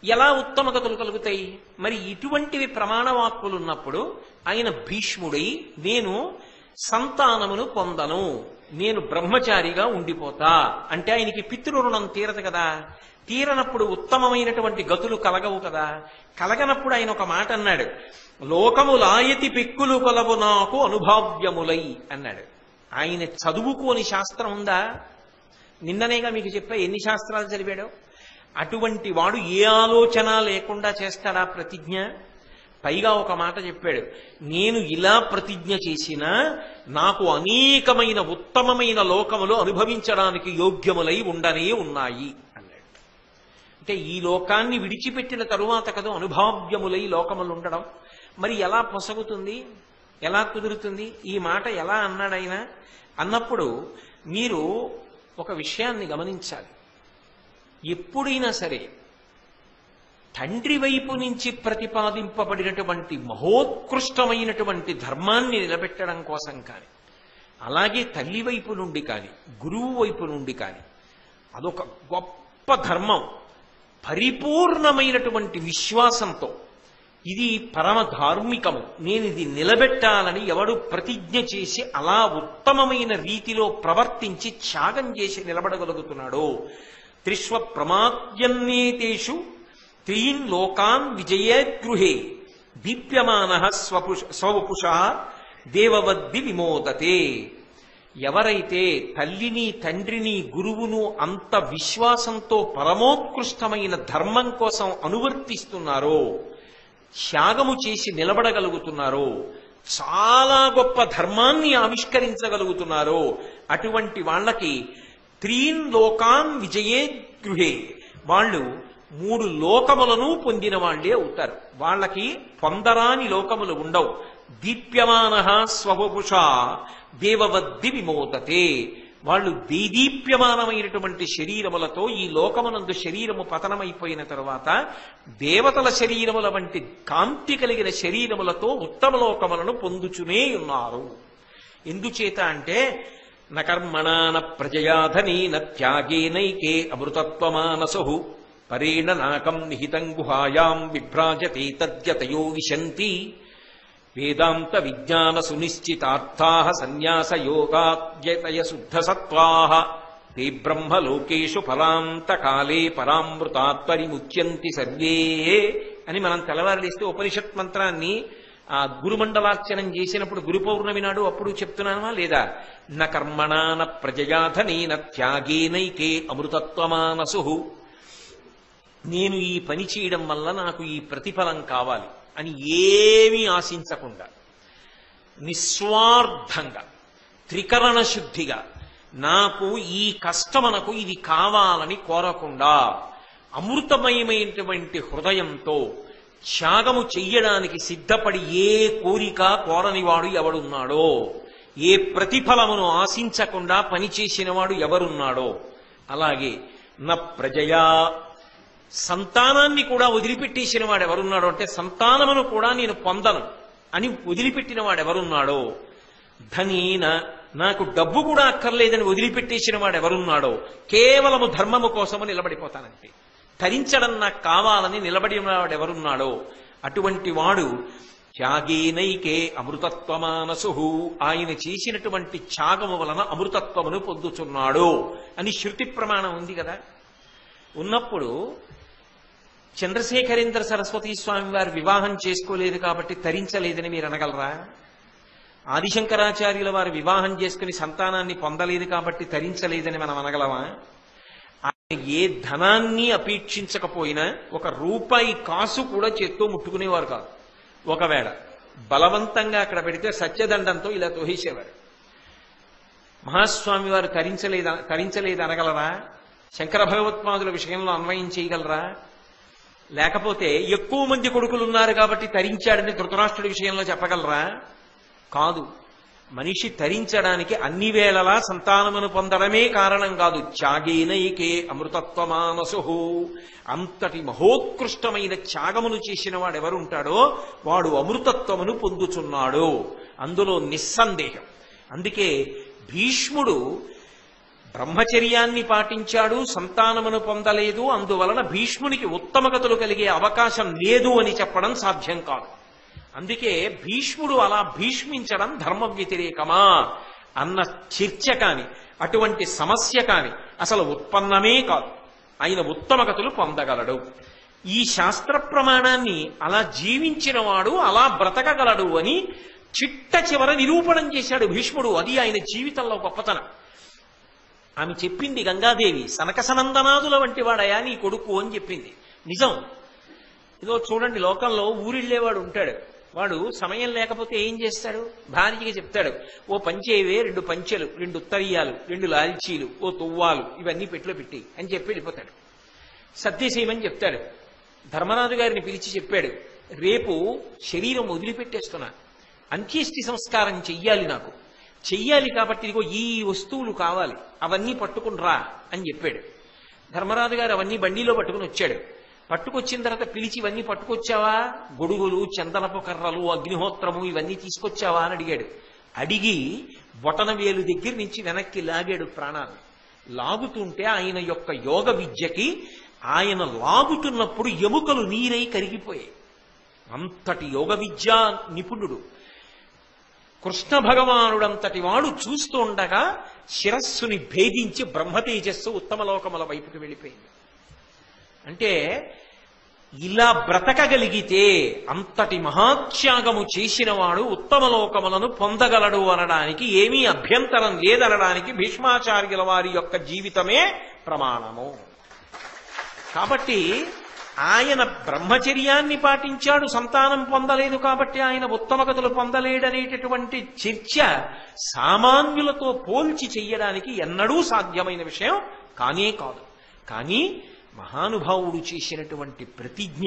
ఎలా ఉత్తమ గతులు కలుగుతాయి? మరి ఇటువంటివి ప్రమాణవాక్కులు ఉన్నప్పుడు ఆయన భీష్ముడై నేను సంతానమును పొందను, నేను బ్రహ్మచారిగా ఉండిపోతా అంటే ఆయనకి పితృరుణం తీరదు కదా. తీరనప్పుడు ఉత్తమమైనటువంటి గతులు కలగవు కదా. కలగనప్పుడు ఆయన ఒక మాట అన్నాడు, లోకములాయతి పిక్కులు కొలవు నాకు అనుభావ్యములై అన్నాడు. ఆయన చదువుకోని శాస్త్రం ఉందా? నిన్ననేగా మీకు చెప్పా ఎన్ని శాస్త్రాలు చదివాడో. అటువంటి వాడు ఏ ఆలోచన లేకుండా చేస్తాడా ప్రతిజ్ఞ? పైగా ఒక మాట చెప్పాడు, నేను ఇలా ప్రతిజ్ఞ చేసినా నాకు అనేకమైన ఉత్తమమైన లోకములు అనుభవించడానికి యోగ్యములై ఉండనే ఉన్నాయి అన్నాడు. అంటే ఈ లోకాన్ని విడిచిపెట్టిన తరువాత కదా అనుభావ్యములై లోకములు ఉండడం. మరి ఎలా పొసగుతుంది, ఎలా కుదురుతుంది? ఈ మాట ఎలా అన్నాడైన అన్నప్పుడు మీరు ఒక విషయాన్ని గమనించాలి. ఎప్పుడైనా సరే తండ్రి వైపు నుంచి ప్రతిపాదింపబడినటువంటి మహోత్కృష్టమైనటువంటి ధర్మాన్ని నిలబెట్టడం కోసం కానీ, అలాగే తల్లి వైపు నుండి కానీ, గురువు వైపు నుండి కానీ అదొక గొప్ప ధర్మం. పరిపూర్ణమైనటువంటి విశ్వాసంతో ఇది పరమ ధార్మికము, నేను ఇది నిలబెట్టాలని ఎవడు ప్రతిజ్ఞ చేసి అలా ఉత్తమమైన రీతిలో ప్రవర్తించి త్యాగం చేసి నిలబడగలుగుతున్నాడో, త్రిష్వ ప్రమాద్యన్నేతేషు త్రీన్ లోకాన్ విజయేద్గృహే దీప్యమానః స్వవపుషః దేవవద్ది విమోదతే. ఎవరైతే తల్లిని తండ్రిని గురువును అంత విశ్వాసంతో పరమోత్కృష్టమైన ధర్మం కోసం అనువర్తిస్తున్నారో, త్యాగము చేసి నిలబడగలుగుతున్నారో, చాలా గొప్ప ధర్మాన్ని ఆవిష్కరించగలుగుతున్నారో అటువంటి వాళ్ళకి త్రీన్ లోకాన్ విజయే గృహే, వాళ్ళు 3 లోకములను పొందిన వాళ్లే అవుతారు. వాళ్ళకి పొందరాని లోకములు ఉండవు. దీప్యమానః స్వవపుషా దేవవద్ది విమోదతే. వాళ్ళు దేదీప్యమానమైనటువంటి శరీరములతో ఈ లోకమునందు శరీరము పతనమైపోయిన తరువాత దేవతల శరీరముల వంటి కాంతి కలిగిన శరీరములతో ఉత్తమ లోకములను పొందుచునే ఉన్నారు. ఎందుచేత అంటే నకర్మణాన ప్రజయాధనేన త్యాగేనైకే అమృతత్వమానసః పరేణ నాకం నిహితం గుహాయాం విభ్రాజతే తద్యతయో విశంతి వేదాంత విజ్ఞాన సునిశ్చితార్థాః సన్యాస యోగాద్యతయ శుద్ధ సత్వాః తే బ్రహ్మలోకేషు ఫలాంతకాలే పరామృతాత్పరిముచ్యంతి సర్వే అని మనం తెల్లవారులేస్తే ఉపనిషత్ మంత్రాన్ని ఆ గురుమండలార్చనం చేసినప్పుడు గురు పౌర్ణమి నాడు అప్పుడు చెప్తున్నామా లేదా? న కర్మణాన ప్రజయాధనేన త్యాగేనైకే అమృతత్వమానసుః. నేను ఈ పని చేయడం వల్ల నాకు ఈ ప్రతిఫలం కావాలి అని ఏమీ ఆశించకుండా నిస్వార్థంగా త్రికరణ శుద్ధిగా నాకు ఈ కష్టమనకు ఇది కావాలని కోరకుండా అమృతమయమైనటువంటి హృదయంతో త్యాగము చెయ్యడానికి సిద్ధపడి ఏ కోరిక కోరనివాడు ఎవడున్నాడో, ఏ ప్రతిఫలమును ఆశించకుండా పనిచేసిన వాడు ఎవరున్నాడో, అలాగే నా ప్రజయా సంతానాన్ని కూడా వదిలిపెట్టేసిన వాడు ఎవరున్నాడో అంటే సంతానమును కూడా నేను పొందను, అని వదిలిపెట్టిన వాడెవరున్నాడో, ధనీన నాకు డబ్బు కూడా అక్కర్లేదని వదిలిపెట్టేసిన వాడెవరున్నాడో కేవలము ధర్మము కోసము నిలబడిపోతానంటే, ధరించడం నాకు కావాలని నిలబడిన వాడెవరున్నాడో అటువంటి వాడు త్యాగేనైకే అమృతత్వమానసు, ఆయన చేసినటువంటి త్యాగము వలన అమృతత్వమును పొందుతున్నాడు అని శృతి ప్రమాణం ఉంది కదా. ఉన్నప్పుడు చంద్రశేఖరేంద్ర సరస్వతీ స్వామి వారు వివాహం చేసుకోలేదు కాబట్టి తరించలేదని మీరు అనగలరా? ఆదిశంకరాచార్యుల వారు వివాహం చేసుకుని సంతానాన్ని పొందలేదు కాబట్టి తరించలేదని మనం అనగలమా? ఆయన ఏ ధనాన్ని అపేక్షించకపోయినా ఒక రూపాయి కాసు కూడా చేత్తో ముట్టుకునేవారు కాదు. ఒకవేళ బలవంతంగా అక్కడ పెడితే సత్యదండంతో ఇలా తోహేసేవారు. మహాస్వామి వారు తరించలేదు అనగలరా? శంకర భగవత్పాదుల విషయంలో అన్వయం చేయగలరా? లేకపోతే ఎక్కువ మంది కొడుకులు ఉన్నారు కాబట్టి తరించాడని ధృతరాష్ట్రుడి విషయంలో చెప్పగలరా? కాదు. మనిషి తరించడానికి అన్ని వేళలా సంతానమును పొందడమే కారణం కాదు. త్యాగేనైకే అమృతత్వమానసు, అంతటి మహోత్కృష్టమైన త్యాగమును చేసిన వాడు ఎవరుంటాడో వాడు అమృతత్వమును పొందుతున్నాడు, అందులో నిస్సందేహం. అందుకే భీష్ముడు బ్రహ్మచర్యాన్ని పాటించాడు, సంతానమును పొందలేదు, అందువలన భీష్మునికి ఉత్తమగతులు కలిగే అవకాశం లేదు అని చెప్పడం సాధ్యం కాదు. అందుకే భీష్ముడు అలా భీష్మించడం ధర్మ వ్యతిరేకమా అన్న చర్చ కాని అటువంటి సమస్య కాని అసలు ఉత్పన్నమే కాదు. ఆయన ఉత్తమగతులు పొందగలడు. ఈ శాస్త్ర ప్రమాణాన్ని అలా జీవించిన వాడు అలా బ్రతకగలడు అని చిట్ట చివర నిరూపణం చేశాడు భీష్ముడు. అది ఆయన జీవితంలో గొప్పతనం. ఆమె చెప్పింది గంగాదేవి, సనకసనందనాదుల వంటి వాడయా నీ కొడుకు అని చెప్పింది. నిజం. ఇదో చూడండి, లోకంలో ఊరిళ్ళేవాడు ఉంటాడు. వాడు సమయం లేకపోతే ఏం చేస్తాడు? భార్యకి చెప్తాడు, ఓ పంచేవే 2 పంచెలు, 2 ఉత్తరీయాలు, 2 లాల్చీలు, ఓ తువ్వాలు ఇవన్నీ పెట్టులో పెట్టి అని చెప్పి వెళ్ళిపోతాడు. సత్యసేమని చెప్తాడు. ధర్మరాజు గారిని పిలిచి చెప్పాడు, రేపు శరీరం వదిలిపెట్టేస్తున్నా, అంత్యేష్టి సంస్కారం చెయ్యాలి, నాకు చెయ్యాలి కాబట్టి ఇదిగో ఈ వస్తువులు కావాలి, అవన్నీ పట్టుకుని రా అని చెప్పాడు. ధర్మరాజు గారు అవన్నీ బండిలో పట్టుకుని వచ్చాడు. పట్టుకొచ్చిన తర్వాత పిలిచి ఇవన్నీ పట్టుకొచ్చావా? గొడుగులు, చందనపు కర్రలు, అగ్నిహోత్రము ఇవన్నీ తీసుకొచ్చావా అని అడిగాడు. అడిగి బొటన వేలు దగ్గర నుంచి వెనక్కి లాగాడు ప్రాణాలు. లాగుతుంటే ఆయన యొక్క యోగ విద్యకి ఆయన లాగుతున్నప్పుడు ఎముకలు నీరై కరిగిపోయాయి. అంతటి యోగ విద్యా నిపుణుడు. కృష్ణ భగవానుడంతటి వాడు చూస్తుండగా శిరస్సుని భేదించి బ్రహ్మతేజస్సు ఉత్తమలోకముల వైపుకి వెళ్ళిపోయింది. అంటే ఇలా బ్రతకగలిగితే అంతటి మహాత్యాగము చేసిన వాడు ఉత్తమలోకములను పొందగలడు అనడానికి ఏమీ అభ్యంతరం లేదనడానికి భీష్మాచార్యుల వారి యొక్క జీవితమే ప్రమాణము. కాబట్టి ఆయన బ్రహ్మచర్యాన్ని పాటించాడు, సంతానం పొందలేదు కాబట్టి ఆయన ఉత్తమగతులు పొందలేడనేటటువంటి చర్చ సామాన్యులతో పోల్చి చెయ్యడానికి ఎన్నడూ సాధ్యమైన విషయం కానే కాదు. కానీ మహానుభావుడు చేసినటువంటి ప్రతిజ్ఞ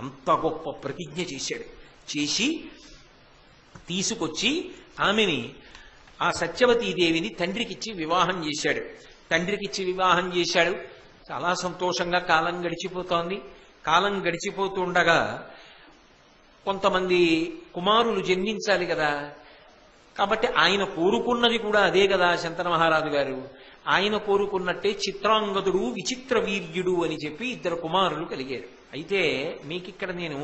అంత గొప్ప ప్రతిజ్ఞ చేశాడు. చేసి తీసుకొచ్చి ఆమెని, ఆ సత్యవతీదేవిని తండ్రికిచ్చి వివాహం చేశాడు. తండ్రికిచ్చి వివాహం చేశాడు. చాలా సంతోషంగా కాలం గడిచిపోతోంది. కాలం గడిచిపోతుండగా కొంతమంది కుమారులు జన్మించాలి కదా. కాబట్టి ఆయన కోరుకున్నది కూడా అదే కదా శంతన మహారాజు గారు. ఆయన కోరుకున్నట్టే చిత్రాంగదుడు, విచిత్ర వీర్యుడు అని చెప్పి 2 కుమారులు కలిగారు. అయితే మీకిక్కడ నేను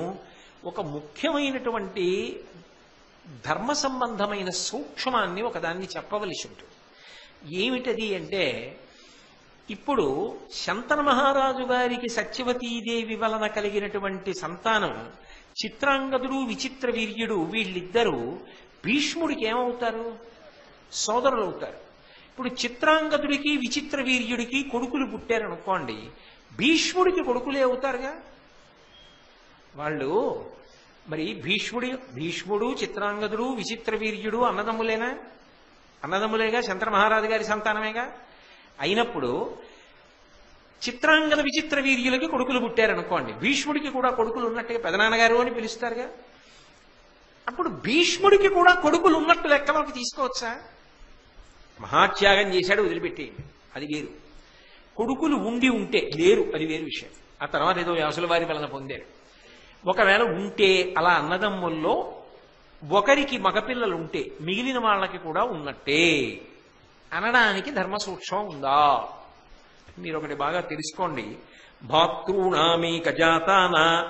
ఒక ముఖ్యమైనటువంటి ధర్మ సంబంధమైన సూక్ష్మాన్ని ఒకదాన్ని చెప్పవలసి ఉంటుంది. ఏమిటది అంటే, ఇప్పుడు శంతన మహారాజు గారికి సత్యవతీదేవి వలన కలిగినటువంటి సంతానం చిత్రాంగదుడు, విచిత్ర వీర్యుడు, వీళ్ళిద్దరూ భీష్ముడికి ఏమవుతారు? సోదరులు అవుతారు. ఇప్పుడు చిత్రాంగదుడికి, విచిత్ర వీర్యుడికి కొడుకులు పుట్టారనుకోండి, భీష్ముడికి కొడుకులే అవుతారుగా వాళ్ళు. మరి భీష్ముడు, చిత్రాంగదుడు, విచిత్ర వీర్యుడు అన్నదమ్ములేనా? అన్నదమ్ములేగా, శంతన మహారాజు గారి సంతానమేగా. అయినప్పుడు చిత్రాంగద, విచిత్ర వీర్యులకి కొడుకులు పుట్టారనుకోండి, భీష్ముడికి కూడా కొడుకులు ఉన్నట్టుగా పెదనాన్నగారు అని పిలుస్తారుగా. అప్పుడు భీష్ముడికి కూడా కొడుకులు ఉన్నట్టు లెక్కలోకి తీసుకోవచ్చా? మహాత్యాగం చేశాడు, వదిలిపెట్టేయండి, అది వేరు. కొడుకులు ఉండి ఉంటే లేరు, అది వేరు విషయం. ఆ తర్వాత ఏదో వ్యాసుల వారి వలన పొందారు. ఒకవేళ ఉంటే అలా అన్నదమ్ముల్లో ఒకరికి మగపిల్లలు ఉంటే మిగిలిన వాళ్ళకి కూడా ఉన్నట్టే అనడానికి ధర్మ సూక్ష్మం ఉందా? మీరు ఒకటి బాగా తెలుసుకోండి. భాతృణామేక జాతాన